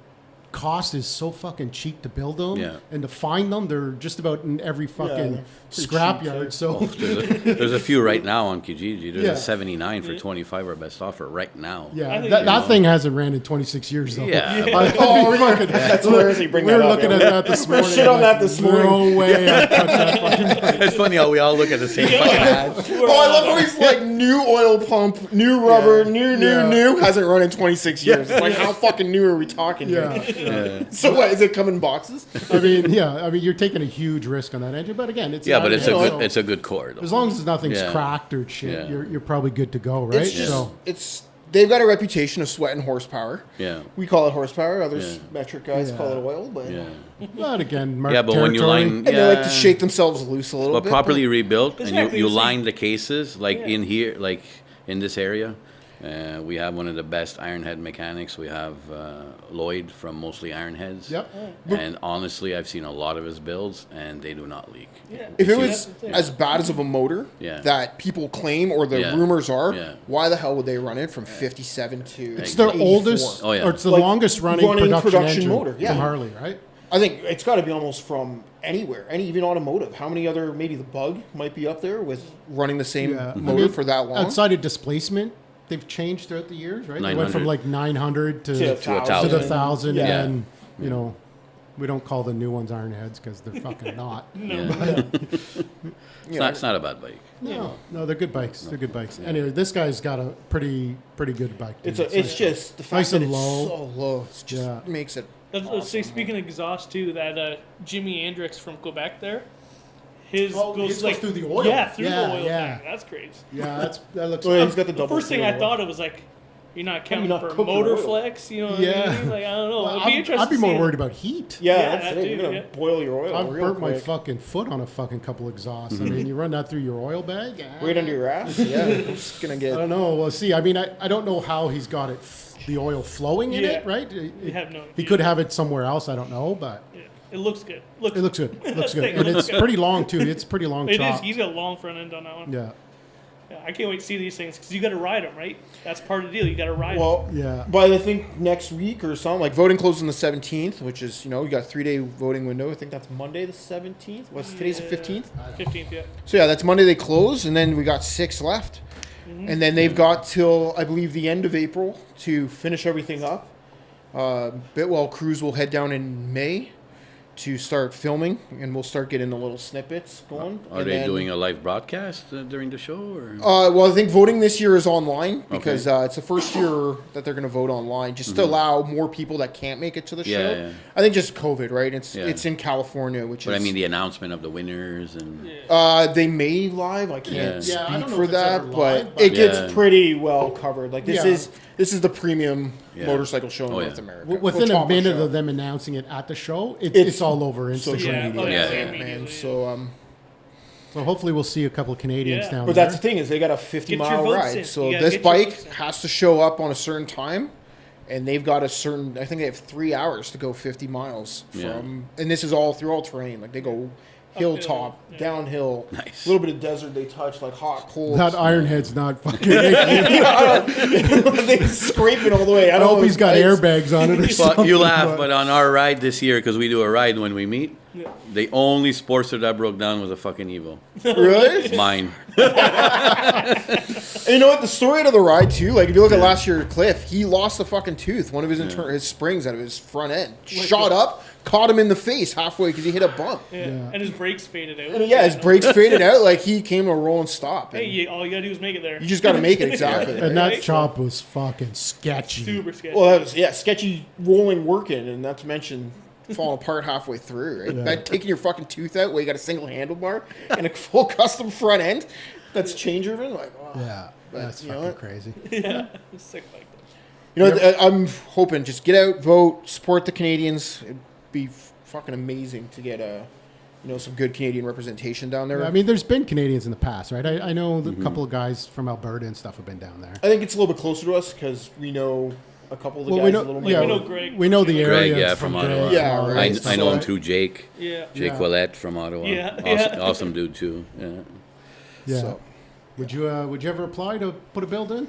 Speaker 1: cost is so fucking cheap to build them.
Speaker 4: Yeah.
Speaker 1: And to find them, they're just about in every fucking
Speaker 2: they're pretty
Speaker 1: scrap
Speaker 2: cheap,
Speaker 1: yard.
Speaker 2: too.
Speaker 1: So
Speaker 4: There's a few right now on Kijiji. There's
Speaker 1: Yeah.
Speaker 4: a 79 for 25, our best offer right now.
Speaker 1: yeah,
Speaker 3: I think
Speaker 1: that,
Speaker 3: you
Speaker 1: that
Speaker 4: know.
Speaker 1: thing hasn't ran in 26 years though.
Speaker 4: Yeah.
Speaker 2: That's hilarious. You bring
Speaker 1: We
Speaker 2: that
Speaker 1: were
Speaker 2: up.
Speaker 1: looking
Speaker 2: yeah.
Speaker 1: at that this
Speaker 2: We're
Speaker 1: morning.
Speaker 2: shit on
Speaker 1: like,
Speaker 2: that this morning.
Speaker 1: No way I'd touch that fucking thing.
Speaker 4: It's funny how we all look at the same fucking ad.
Speaker 2: Oh, I love how he's like new oil pump, new rubber, new, hasn't run in 26 years. It's like, how fucking new are we talking
Speaker 1: Yeah.
Speaker 2: here? So what, is it coming in boxes?
Speaker 1: I mean, you're taking a huge risk on that engine, but again, it's
Speaker 4: Yeah,
Speaker 1: an
Speaker 4: but it's a
Speaker 1: Ironhead,
Speaker 4: good
Speaker 1: so
Speaker 4: it's a good core. Though.
Speaker 1: as long as nothing's
Speaker 4: Yeah.
Speaker 1: cracked or shit,
Speaker 4: Yeah.
Speaker 1: you're probably good to go, right?
Speaker 2: It's just,
Speaker 1: So
Speaker 2: they've got a reputation of sweat and horsepower.
Speaker 4: Yeah.
Speaker 2: We call it horsepower. Others,
Speaker 4: Yeah.
Speaker 2: metric guys,
Speaker 1: Yeah.
Speaker 2: call it oil. But
Speaker 4: Yeah.
Speaker 1: but again, market
Speaker 4: Yeah, but when you
Speaker 1: territory.
Speaker 4: line
Speaker 2: and they like to shake themselves loose a little
Speaker 4: but
Speaker 2: bit.
Speaker 4: properly rebuilt and
Speaker 3: Exactly,
Speaker 4: you
Speaker 3: the same.
Speaker 4: line the cases like
Speaker 3: Yeah.
Speaker 4: in here, like in this area. We have one of the best Ironhead mechanics. We have Lloyd from Mostly Ironheads.
Speaker 1: Yep.
Speaker 4: And honestly, I've seen a lot of his builds, and they do not leak.
Speaker 3: Yeah.
Speaker 2: If it
Speaker 3: See,
Speaker 2: was
Speaker 3: that's the thing.
Speaker 2: as bad as of a motor
Speaker 4: Yeah.
Speaker 2: that people claim or the
Speaker 4: Yeah.
Speaker 2: rumors are,
Speaker 4: Yeah.
Speaker 2: why the hell would they run it from 57 to
Speaker 1: It's their
Speaker 2: 84?
Speaker 1: oldest,
Speaker 4: Oh, yeah.
Speaker 1: or it's the
Speaker 2: Like,
Speaker 1: longest running,
Speaker 2: running
Speaker 1: production,
Speaker 2: production
Speaker 1: engine
Speaker 2: motor, yeah.
Speaker 1: from Harley, right?
Speaker 2: I think it's got to be almost from anywhere, even automotive. How many other, maybe the Bug might be up there with running the same
Speaker 1: Yeah.
Speaker 2: motor
Speaker 1: I mean,
Speaker 2: for that long.
Speaker 1: Outside of displacement, they've changed throughout the years, right? They went from
Speaker 4: 900.
Speaker 1: like 900 to
Speaker 2: To
Speaker 1: the
Speaker 4: 1,000.
Speaker 1: 1,000,
Speaker 2: Yeah.
Speaker 1: and then, you know, we don't call the new ones Ironheads because they're fucking not.
Speaker 4: Yeah.
Speaker 2: You know,
Speaker 4: It's not a bad bike.
Speaker 1: No, they're good bikes. They're good bikes. Anyway, this guy's got a pretty good bike.
Speaker 2: it's
Speaker 1: dude.
Speaker 2: it's just the fact
Speaker 1: nice
Speaker 2: that
Speaker 1: and
Speaker 2: it's
Speaker 1: low.
Speaker 2: so low. It's just
Speaker 1: Yeah.
Speaker 2: makes it.
Speaker 3: Let's say, speaking of exhaust too, that Jimi Hendrix from Quebec there, his
Speaker 1: Oh,
Speaker 3: goes
Speaker 1: his goes
Speaker 3: like
Speaker 1: through the oil.
Speaker 3: Yeah, through
Speaker 1: Yeah,
Speaker 3: the oil.
Speaker 1: yeah.
Speaker 3: Thing. That's crazy.
Speaker 1: Yeah, that looks.
Speaker 2: Oh, yeah, he's got the
Speaker 3: The
Speaker 2: double.
Speaker 3: first thing I
Speaker 2: seal.
Speaker 3: thought of was like, you're not
Speaker 2: do you
Speaker 3: counting
Speaker 2: not
Speaker 3: for
Speaker 2: cook your
Speaker 3: motor
Speaker 2: oil?
Speaker 3: flex, you know what
Speaker 1: Yeah.
Speaker 3: I mean? Like, I don't know.
Speaker 1: Well,
Speaker 3: It'd be interesting
Speaker 1: I'd be
Speaker 3: to
Speaker 1: more
Speaker 3: see
Speaker 1: worried
Speaker 3: it.
Speaker 1: about heat.
Speaker 2: Yeah,
Speaker 3: Yeah,
Speaker 2: that's
Speaker 3: that
Speaker 2: it.
Speaker 3: too,
Speaker 2: You're gonna
Speaker 3: yeah.
Speaker 2: boil your oil
Speaker 1: I've
Speaker 2: real
Speaker 1: burnt my
Speaker 2: quick.
Speaker 1: fucking foot on a fucking couple exhausts. I mean, you run that through your oil bag.
Speaker 2: Right under your ass. Yeah, it's gonna
Speaker 1: I
Speaker 2: get.
Speaker 1: don't know. Well, see, I mean, I don't know how he's got it, the oil flowing in
Speaker 3: Yeah.
Speaker 1: it, right?
Speaker 3: You have no
Speaker 1: He
Speaker 3: idea.
Speaker 1: could have it somewhere else. I don't know, but
Speaker 3: Yeah. It looks good.
Speaker 1: it looks good. It looks good,
Speaker 3: Thing
Speaker 1: and
Speaker 3: looks
Speaker 1: it's
Speaker 3: good.
Speaker 1: pretty long too. It's pretty long.
Speaker 3: It is.
Speaker 1: chop.
Speaker 3: He's got a long front end on that one.
Speaker 1: Yeah.
Speaker 3: Yeah, I can't wait to see these things because you got to ride them, right? That's part of the deal. You got to ride them.
Speaker 2: Well,
Speaker 1: Yeah.
Speaker 2: By I think next week or something, like voting closes on the 17th, which is you got a 3-day voting window. I think that's Monday the 17th. What's today's the 15th?
Speaker 3: 15th, yeah.
Speaker 2: So yeah, that's Monday they close, and then we got 6 left,
Speaker 3: Mm-hmm.
Speaker 2: and then they've got till I believe the end of April to finish everything up. Bitwell crews will head down in May to start filming, and we'll start getting the little snippets going.
Speaker 4: Are
Speaker 2: And
Speaker 4: they
Speaker 2: then-
Speaker 4: doing a live broadcast during the show? Or?
Speaker 2: Well, I think voting this year is online because it's the first year that they're going to vote online, just to allow more people that can't make it to the
Speaker 4: Yeah,
Speaker 2: show.
Speaker 4: yeah.
Speaker 2: I think just COVID, right? It's
Speaker 4: Yeah.
Speaker 2: it's in California, which
Speaker 4: But
Speaker 2: is.
Speaker 4: I mean, the announcement of the winners and
Speaker 2: They may live. I can't
Speaker 4: Yeah.
Speaker 1: Yeah, I
Speaker 2: speak
Speaker 1: don't know
Speaker 2: for
Speaker 1: if it's
Speaker 2: that,
Speaker 1: ever
Speaker 2: but
Speaker 1: live, but-
Speaker 2: it gets
Speaker 4: Yeah.
Speaker 2: pretty well covered. Like this
Speaker 1: Yeah.
Speaker 2: is the premium
Speaker 4: Yeah.
Speaker 2: motorcycle show in
Speaker 4: Oh,
Speaker 2: North
Speaker 4: yeah.
Speaker 2: America.
Speaker 1: Within
Speaker 2: Well,
Speaker 1: a
Speaker 2: top
Speaker 1: minute
Speaker 2: show.
Speaker 1: of them announcing it at the show, it's
Speaker 2: It's
Speaker 1: all over Instagram.
Speaker 2: social
Speaker 3: Yeah.
Speaker 2: media,
Speaker 3: Oh,
Speaker 4: yeah.
Speaker 2: man.
Speaker 3: Immediately, yeah.
Speaker 2: So
Speaker 1: So hopefully we'll see a couple of Canadians
Speaker 3: Yeah.
Speaker 1: down
Speaker 2: but
Speaker 1: there.
Speaker 2: that's the thing is they got a 50
Speaker 3: Get your
Speaker 2: mile
Speaker 3: votes
Speaker 2: ride.
Speaker 3: in.
Speaker 2: So
Speaker 3: You gotta
Speaker 2: this
Speaker 3: get your
Speaker 2: bike
Speaker 3: votes in.
Speaker 2: has to show up on a certain time, and they've got a certain. I think they have 3 hours to go 50 miles
Speaker 4: Yeah.
Speaker 2: from, and this is all through all terrain. Like they go hilltop,
Speaker 3: yeah.
Speaker 2: downhill,
Speaker 4: Nice.
Speaker 2: a little bit of desert they touch, like hot, cold.
Speaker 1: That Ironhead's not fucking.
Speaker 2: They scrape it all the way.
Speaker 1: I
Speaker 2: don't
Speaker 1: hope
Speaker 2: know
Speaker 1: he's got
Speaker 2: if it's-
Speaker 1: airbags on it or something.
Speaker 4: But you laugh, but on our ride this year, because we do a ride when we meet, The only Sportster that broke down was a fucking Evo.
Speaker 2: Really?
Speaker 4: Mine.
Speaker 2: And you know what? The story of the ride too. Like if you look at last year, Cliff, he lost a fucking tooth, one of his springs out of his front end, shot up, caught him in the face halfway because he hit a bump.
Speaker 3: Yeah. And his brakes faded out.
Speaker 2: And his brakes faded out. Like he came to a roll and stop. And
Speaker 3: Hey, all you gotta do is make it there.
Speaker 2: you just got to make it exactly.
Speaker 1: And
Speaker 2: right?
Speaker 1: that chop was fucking sketchy.
Speaker 3: Super sketchy.
Speaker 2: Well, that was sketchy rolling working, and not to mention falling apart halfway through. Right, that taking your fucking tooth out where you got a single handlebar and a full custom front end that's change driven. Like, oh.
Speaker 1: Yeah,
Speaker 2: But,
Speaker 1: that's
Speaker 2: you know
Speaker 1: fucking
Speaker 2: what?
Speaker 1: crazy.
Speaker 3: Yeah, sick like that.
Speaker 2: You know, I'm hoping just get out, vote, support the Canadians. It'd be fucking amazing to get some good Canadian representation down there.
Speaker 1: I mean, there's been Canadians in the past, right? I know a couple of guys from Alberta and stuff have been down there.
Speaker 2: I think it's a little bit closer to us because we know a couple of the guys
Speaker 1: we know,
Speaker 2: a little
Speaker 3: Like,
Speaker 2: more.
Speaker 3: we know Greg.
Speaker 1: we know the
Speaker 4: Greg,
Speaker 1: area.
Speaker 4: yeah, from Ottawa.
Speaker 1: Greg,
Speaker 2: Yeah,
Speaker 1: from
Speaker 2: right.
Speaker 4: I know him
Speaker 2: So-
Speaker 4: through Jake.
Speaker 3: Yeah.
Speaker 4: Jake
Speaker 1: Yeah.
Speaker 4: Willette from Ottawa.
Speaker 3: Yeah,
Speaker 4: Awesome,
Speaker 3: yeah.
Speaker 4: awesome dude too. Yeah.
Speaker 1: Yeah.
Speaker 2: So-
Speaker 1: Would you ever apply to put a build in?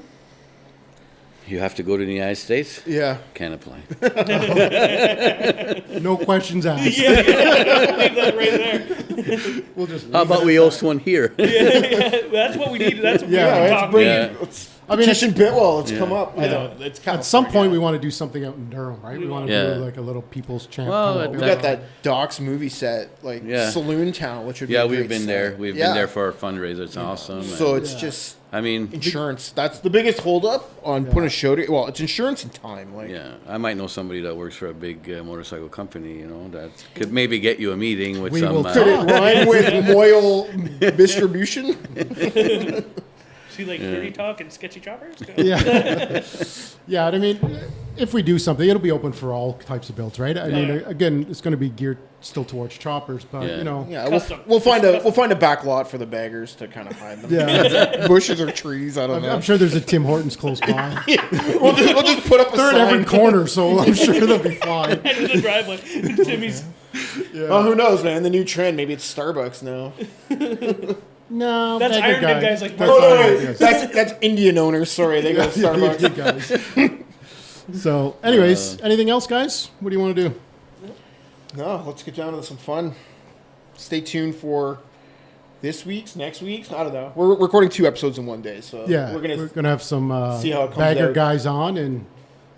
Speaker 4: You have to go to the United States.
Speaker 2: Yeah.
Speaker 4: Can't apply.
Speaker 1: No questions asked.
Speaker 3: Yeah, leave that right there.
Speaker 1: We'll just.
Speaker 4: How about we host one here?
Speaker 3: That's what we need. That's what
Speaker 1: Yeah,
Speaker 3: we
Speaker 1: let's
Speaker 3: need to talk
Speaker 2: bring
Speaker 3: about.
Speaker 4: Yeah.
Speaker 2: Let's
Speaker 1: I mean,
Speaker 2: petition Biltwell. Let's
Speaker 4: Yeah.
Speaker 2: come up. I
Speaker 3: Yeah.
Speaker 2: know it's
Speaker 1: At some point,
Speaker 2: California.
Speaker 1: we want to do something out in Durham, right? We want to
Speaker 4: Yeah.
Speaker 1: do like a little people's champ.
Speaker 4: Well,
Speaker 1: kind of
Speaker 2: We
Speaker 1: build.
Speaker 2: got that Doc's movie set, like
Speaker 4: Yeah.
Speaker 2: Saloon Town, which would be
Speaker 4: Yeah,
Speaker 2: a
Speaker 4: we've
Speaker 2: great
Speaker 4: been
Speaker 2: set.
Speaker 4: there. We've
Speaker 2: Yeah.
Speaker 4: been there for our fundraiser. It's awesome.
Speaker 2: So
Speaker 4: And,
Speaker 2: it's just
Speaker 4: I mean,
Speaker 2: insurance. That's the biggest holdup on putting a show to. Well, it's insurance and time. Like,
Speaker 4: yeah, I might know somebody that works for a big motorcycle company. That could maybe get you a meeting with
Speaker 1: We
Speaker 4: some.
Speaker 1: will
Speaker 2: could it rhyme with Moyle distribution?
Speaker 3: See, like dirty talk and sketchy choppers.
Speaker 1: Yeah. Yeah, and I mean, if we do something, it'll be open for all types of builds, right? I mean,
Speaker 3: Yeah.
Speaker 1: again, it's going to be geared still towards choppers, but
Speaker 4: Yeah.
Speaker 2: Yeah,
Speaker 3: Custom.
Speaker 2: we'll find a back lot for the baggers to kind of hide them.
Speaker 1: Yeah.
Speaker 2: Bushes or trees. I don't
Speaker 1: I'm,
Speaker 2: know.
Speaker 1: I'm sure there's a Tim Hortons close by.
Speaker 2: we'll just put up a
Speaker 1: They're in
Speaker 2: sign.
Speaker 1: every corner, so I'm sure they'll be fine.
Speaker 3: And in the driveway, Timmy's.
Speaker 2: Oh, who knows, man? The new trend. Maybe it's Starbucks now.
Speaker 1: No,
Speaker 3: That's
Speaker 1: beggar
Speaker 3: Iron Man guys like
Speaker 1: That's
Speaker 2: Oh no,
Speaker 1: Iron
Speaker 2: no,
Speaker 1: Man guys.
Speaker 2: that's Indian owners. Sorry, they go to Starbucks.
Speaker 1: You guys. So, anyways, anything else, guys? What do you want to do?
Speaker 2: No, let's get down to some fun. Stay tuned for this week's, next week's. I don't know. We're recording 2 episodes in one day, so
Speaker 1: Yeah,
Speaker 2: we're gonna
Speaker 1: have some
Speaker 2: see how it comes
Speaker 1: bagger
Speaker 2: out.
Speaker 1: guys on and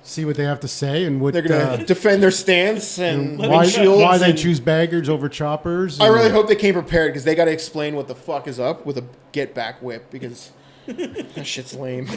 Speaker 1: see what they have to say and what
Speaker 2: they're gonna defend their stance and
Speaker 1: why
Speaker 2: windshields
Speaker 1: they
Speaker 2: and-
Speaker 1: choose baggers over choppers.
Speaker 2: I
Speaker 1: and-
Speaker 2: really hope they came prepared because they got to explain what the fuck is up with a get back whip because that shit's lame.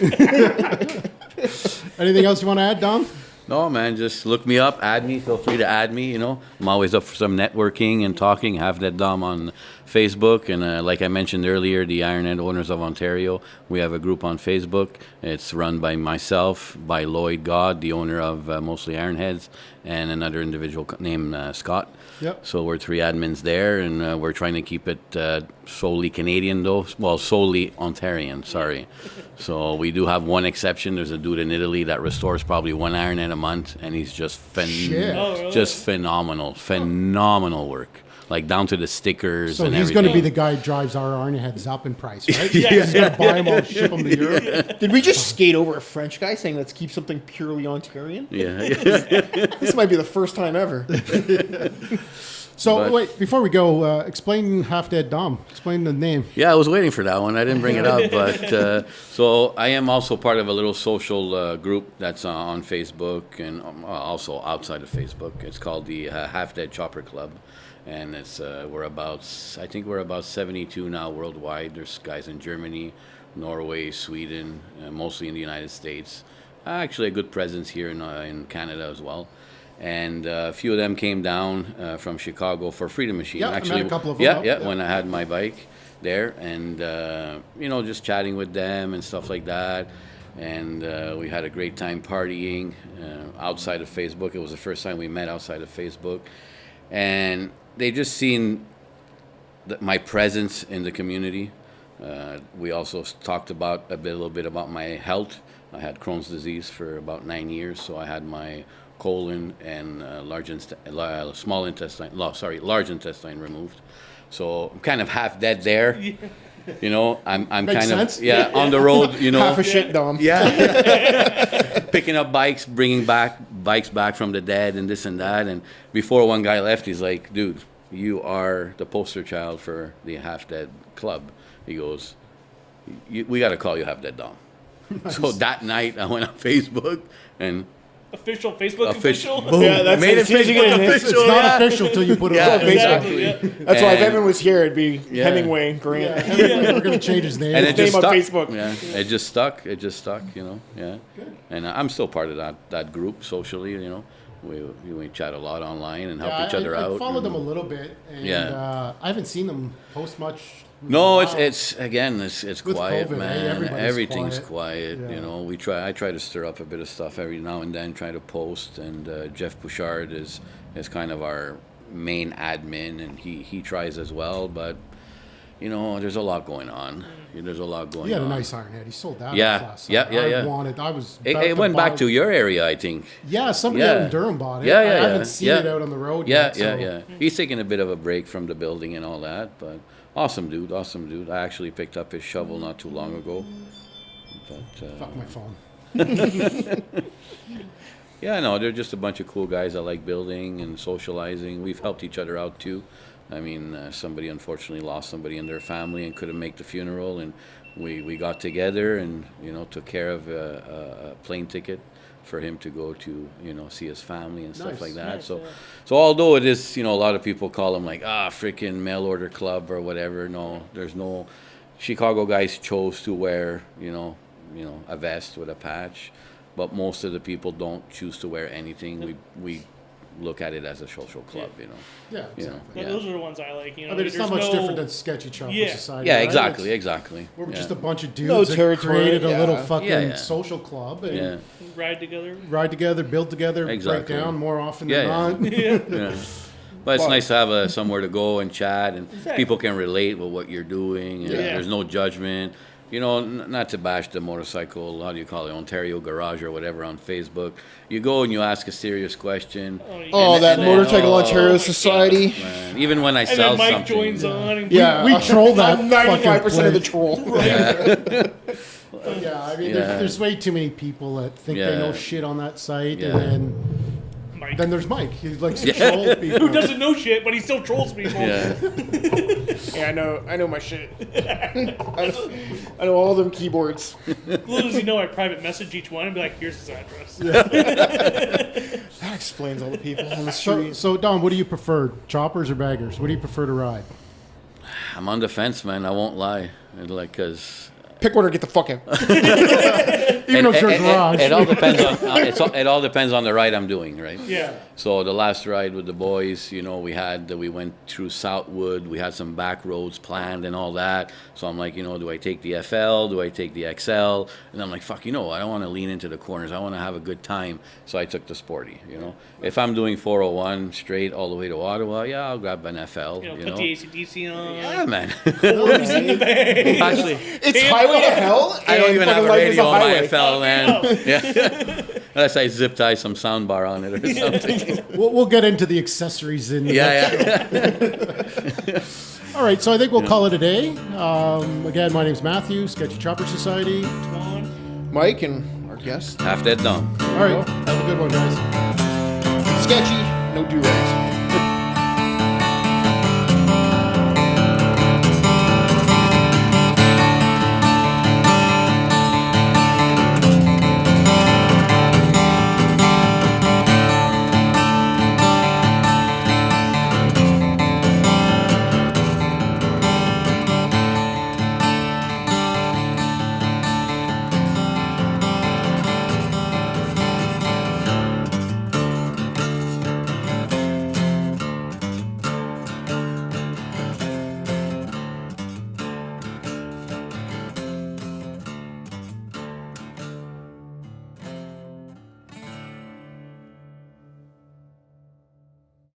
Speaker 1: Anything else you want to add, Dom?
Speaker 4: No, man, just look me up, add me, feel free to add me, I'm always up for some networking and talking. HalfDead Dom on Facebook. And like I mentioned earlier, the Ironhead Owners of Ontario, we have a group on Facebook. It's run by myself, by Lloyd God, the owner of Mostly Ironheads, and another individual named Scott.
Speaker 1: Yep.
Speaker 4: So we're 3 admins there, and we're trying to keep it solely Canadian, though. Well, solely Ontarian, sorry. So we do have one exception. There's a dude in Italy that restores probably 1 ironhead a month, and he's just
Speaker 1: Shit.
Speaker 3: Oh, really?
Speaker 4: just phenomenal work. Like down to the stickers
Speaker 1: So
Speaker 4: and
Speaker 1: he's
Speaker 4: everything.
Speaker 1: going to be the guy who drives our iron heads up in price, right?
Speaker 3: Yeah.
Speaker 1: He's going to buy them all, ship them to Europe.
Speaker 2: Did we just skate over a French guy saying let's keep something purely Ontarian?
Speaker 4: Yeah.
Speaker 2: This might be the first time ever.
Speaker 1: So
Speaker 4: But-
Speaker 1: wait, before we go, explain HalfDead Dom. Explain the name.
Speaker 4: Yeah, I was waiting for that one. I didn't bring it up, but so I am also part of a little social group that's on Facebook and also outside of Facebook. It's called the HalfDead Chopper Club, and it's I think we're about 72 now worldwide. There's guys in Germany, Norway, Sweden, mostly in the United States. Actually, a good presence here in Canada as well. And a few of them came down from Chicago for Freedom Machine.
Speaker 1: Yeah, I met
Speaker 4: Actually,
Speaker 1: a couple of them
Speaker 4: yeah,
Speaker 1: up,
Speaker 4: yeah,
Speaker 1: yeah.
Speaker 4: when I had my bike there, and just chatting with them and stuff like that. And we had a great time partying outside of Facebook. It was the first time we met outside of Facebook, and they just seen my presence in the community. We also talked about a little bit about my health. I had Crohn's disease for about 9 years, so I had my colon and large intestine removed. So I'm kind of half dead there. I'm
Speaker 1: Makes
Speaker 4: kind
Speaker 1: sense.
Speaker 4: of on the road.
Speaker 2: Half a shit Dom.
Speaker 4: Yeah. Picking up bikes, bringing back bikes back from the dead and this and that. And before one guy left, he's like, dude, you are the poster child for the Half Dead Club. He goes, we got to call you HalfDead Dom. So that night, I went on Facebook and
Speaker 3: Official Facebook official.
Speaker 4: boom,
Speaker 2: Yeah, that's
Speaker 4: made it
Speaker 2: as soon as you
Speaker 4: Facebook
Speaker 2: get in,
Speaker 4: official.
Speaker 1: It's not
Speaker 4: yeah.
Speaker 1: official till you put it
Speaker 4: Yeah,
Speaker 1: on Facebook.
Speaker 3: Exactly. Yeah.
Speaker 2: That's why if
Speaker 4: And-
Speaker 2: Evan was here, it'd be
Speaker 4: Yeah.
Speaker 2: Hemingway Grant.
Speaker 1: Yeah, we're gonna change his name.
Speaker 4: And it
Speaker 2: Name
Speaker 4: just
Speaker 2: on
Speaker 4: stuck.
Speaker 2: Facebook.
Speaker 4: Yeah, it just stuck. It just stuck. You know. Yeah. And I'm still part of that group socially. You know, we chat a lot online and help each other out.
Speaker 1: I followed
Speaker 4: and-
Speaker 1: them a little bit, and
Speaker 4: Yeah.
Speaker 1: I haven't seen them post much.
Speaker 4: No,
Speaker 1: Wow.
Speaker 4: it's
Speaker 1: With
Speaker 4: quiet,
Speaker 1: COVID, eh?
Speaker 4: man.
Speaker 1: Everybody's
Speaker 4: Everything's quiet.
Speaker 1: Yeah.
Speaker 4: You know, I try to stir up a bit of stuff every now and then, try to post. And Jeff Bouchard is kind of our main admin, and he tries as well. But you know, there's a lot going on. There's a lot going on.
Speaker 1: He had a nice iron head. He sold that.
Speaker 4: Yeah.
Speaker 1: off last
Speaker 4: Yeah,
Speaker 1: summer.
Speaker 4: yeah,
Speaker 1: I
Speaker 4: yeah.
Speaker 1: wanted. I was.
Speaker 4: It,
Speaker 1: about
Speaker 4: it
Speaker 1: to
Speaker 4: went
Speaker 1: buy-
Speaker 4: back to your area, I think.
Speaker 1: Yeah, somebody
Speaker 4: Yeah.
Speaker 1: out in Durham bought it.
Speaker 4: Yeah,
Speaker 1: I
Speaker 4: yeah,
Speaker 1: haven't
Speaker 4: yeah.
Speaker 1: seen
Speaker 4: Yeah.
Speaker 1: it out on the road
Speaker 4: Yeah,
Speaker 1: yet.
Speaker 4: yeah,
Speaker 1: so-
Speaker 4: yeah. He's taking a bit of a break from the building and all that, but awesome dude, awesome dude. I actually picked up his shovel not too long ago. But
Speaker 1: Fuck my phone.
Speaker 4: yeah, no, they're just a bunch of cool guys that like building and socializing. We've helped each other out too. I mean, somebody unfortunately lost somebody in their family and couldn't make the funeral, and we got together and took care of a plane ticket for him to go to see his family and stuff
Speaker 1: Nice.
Speaker 4: like that.
Speaker 3: Nice,
Speaker 4: So
Speaker 3: yeah.
Speaker 4: so although it is a lot of people call them like freaking mail order club or whatever. No, there's no. Chicago guys chose to wear a vest with a patch, but most of the people don't choose to wear anything. We look at it as a social club,
Speaker 1: Yeah,
Speaker 4: You know.
Speaker 1: exactly.
Speaker 4: Yeah.
Speaker 3: Those are the ones I like.
Speaker 1: I mean, it's not
Speaker 3: there's
Speaker 1: much
Speaker 3: no-
Speaker 1: different than Sketchy Chapter
Speaker 3: Yeah.
Speaker 1: Society.
Speaker 4: Yeah,
Speaker 1: right?
Speaker 4: exactly,
Speaker 1: It's-
Speaker 4: exactly.
Speaker 1: We're
Speaker 4: yeah.
Speaker 1: just a bunch of dudes
Speaker 2: No
Speaker 1: that
Speaker 2: territory,
Speaker 1: created a little
Speaker 2: yeah.
Speaker 1: fucking
Speaker 4: Yeah, yeah.
Speaker 1: social club and
Speaker 4: Yeah,
Speaker 3: ride together.
Speaker 1: ride together, build together,
Speaker 4: Exactly.
Speaker 1: break down more often
Speaker 4: Yeah,
Speaker 1: than not.
Speaker 3: Yeah.
Speaker 4: yeah. But it's
Speaker 2: Well-
Speaker 4: nice to have somewhere to go and chat, and
Speaker 3: Exactly.
Speaker 4: people can relate with what you're doing, and
Speaker 3: Yeah.
Speaker 4: there's no judgment. Not to bash the motorcycle, how do you call it, Ontario Garage or whatever on Facebook. You go and you ask a serious question.
Speaker 2: Oh, that
Speaker 4: then-
Speaker 2: Motorcycle
Speaker 4: oh,
Speaker 2: Ontario
Speaker 3: my
Speaker 2: Society.
Speaker 4: Man, even when I
Speaker 3: And
Speaker 4: sell
Speaker 3: then Mike
Speaker 4: something.
Speaker 3: joins on. And
Speaker 2: Yeah,
Speaker 1: We troll that
Speaker 2: I'm 95% of the
Speaker 1: fucking
Speaker 2: troll.
Speaker 1: Yeah, I mean,
Speaker 4: Yeah.
Speaker 1: there's way too many people that think they
Speaker 4: Yeah.
Speaker 1: know shit on that site,
Speaker 4: Yeah.
Speaker 1: and
Speaker 3: Mike,
Speaker 1: then there's Mike. He likes to troll people.
Speaker 3: who doesn't know shit, but he still trolls people.
Speaker 4: Yeah.
Speaker 2: Yeah, I know my shit. I know all them keyboards.
Speaker 3: Little does he know, I private message each one and be like, here's his address.
Speaker 2: That explains all the people on the street.
Speaker 1: So, Dom, what do you prefer, choppers or baggers? What do you prefer to ride?
Speaker 4: I'm on the fence, man. I won't lie. Because
Speaker 2: Pick one or get the fuck out.
Speaker 1: Even though it's your garage.
Speaker 4: It all depends on it all depends on the ride I'm doing, right?
Speaker 3: Yeah.
Speaker 4: So the last ride with the boys, we went through Southwood. We had some back roads planned and all that. So I'm like, do I take the FL? Do I take the XL? And I'm like, fuck, I don't want to lean into the corners. I want to have a good time. So I took the Sporty. If I'm doing 401 straight all the way to Ottawa, yeah, I'll grab an FL.
Speaker 3: Put the ACDC on.
Speaker 4: Yeah, man.
Speaker 3: Chords in the bag.
Speaker 4: Actually,
Speaker 2: It's highway to hell.
Speaker 4: I don't
Speaker 2: and
Speaker 4: even have
Speaker 2: fucking
Speaker 4: a
Speaker 2: life is
Speaker 4: radio on my
Speaker 2: highway.
Speaker 4: FL, man.
Speaker 3: Oh,
Speaker 4: Yeah. Unless I zip tie some sound bar on it or something.
Speaker 1: We'll get into the accessories in.
Speaker 4: Yeah.
Speaker 1: All right, so I think we'll call it a day. Again, my name's Matthew, Sketchy Chopper Society.
Speaker 2: Mike and our guest.
Speaker 4: HalfDead Dom.
Speaker 1: All right, have a good one, guys.
Speaker 2: Sketchy, no do-rags.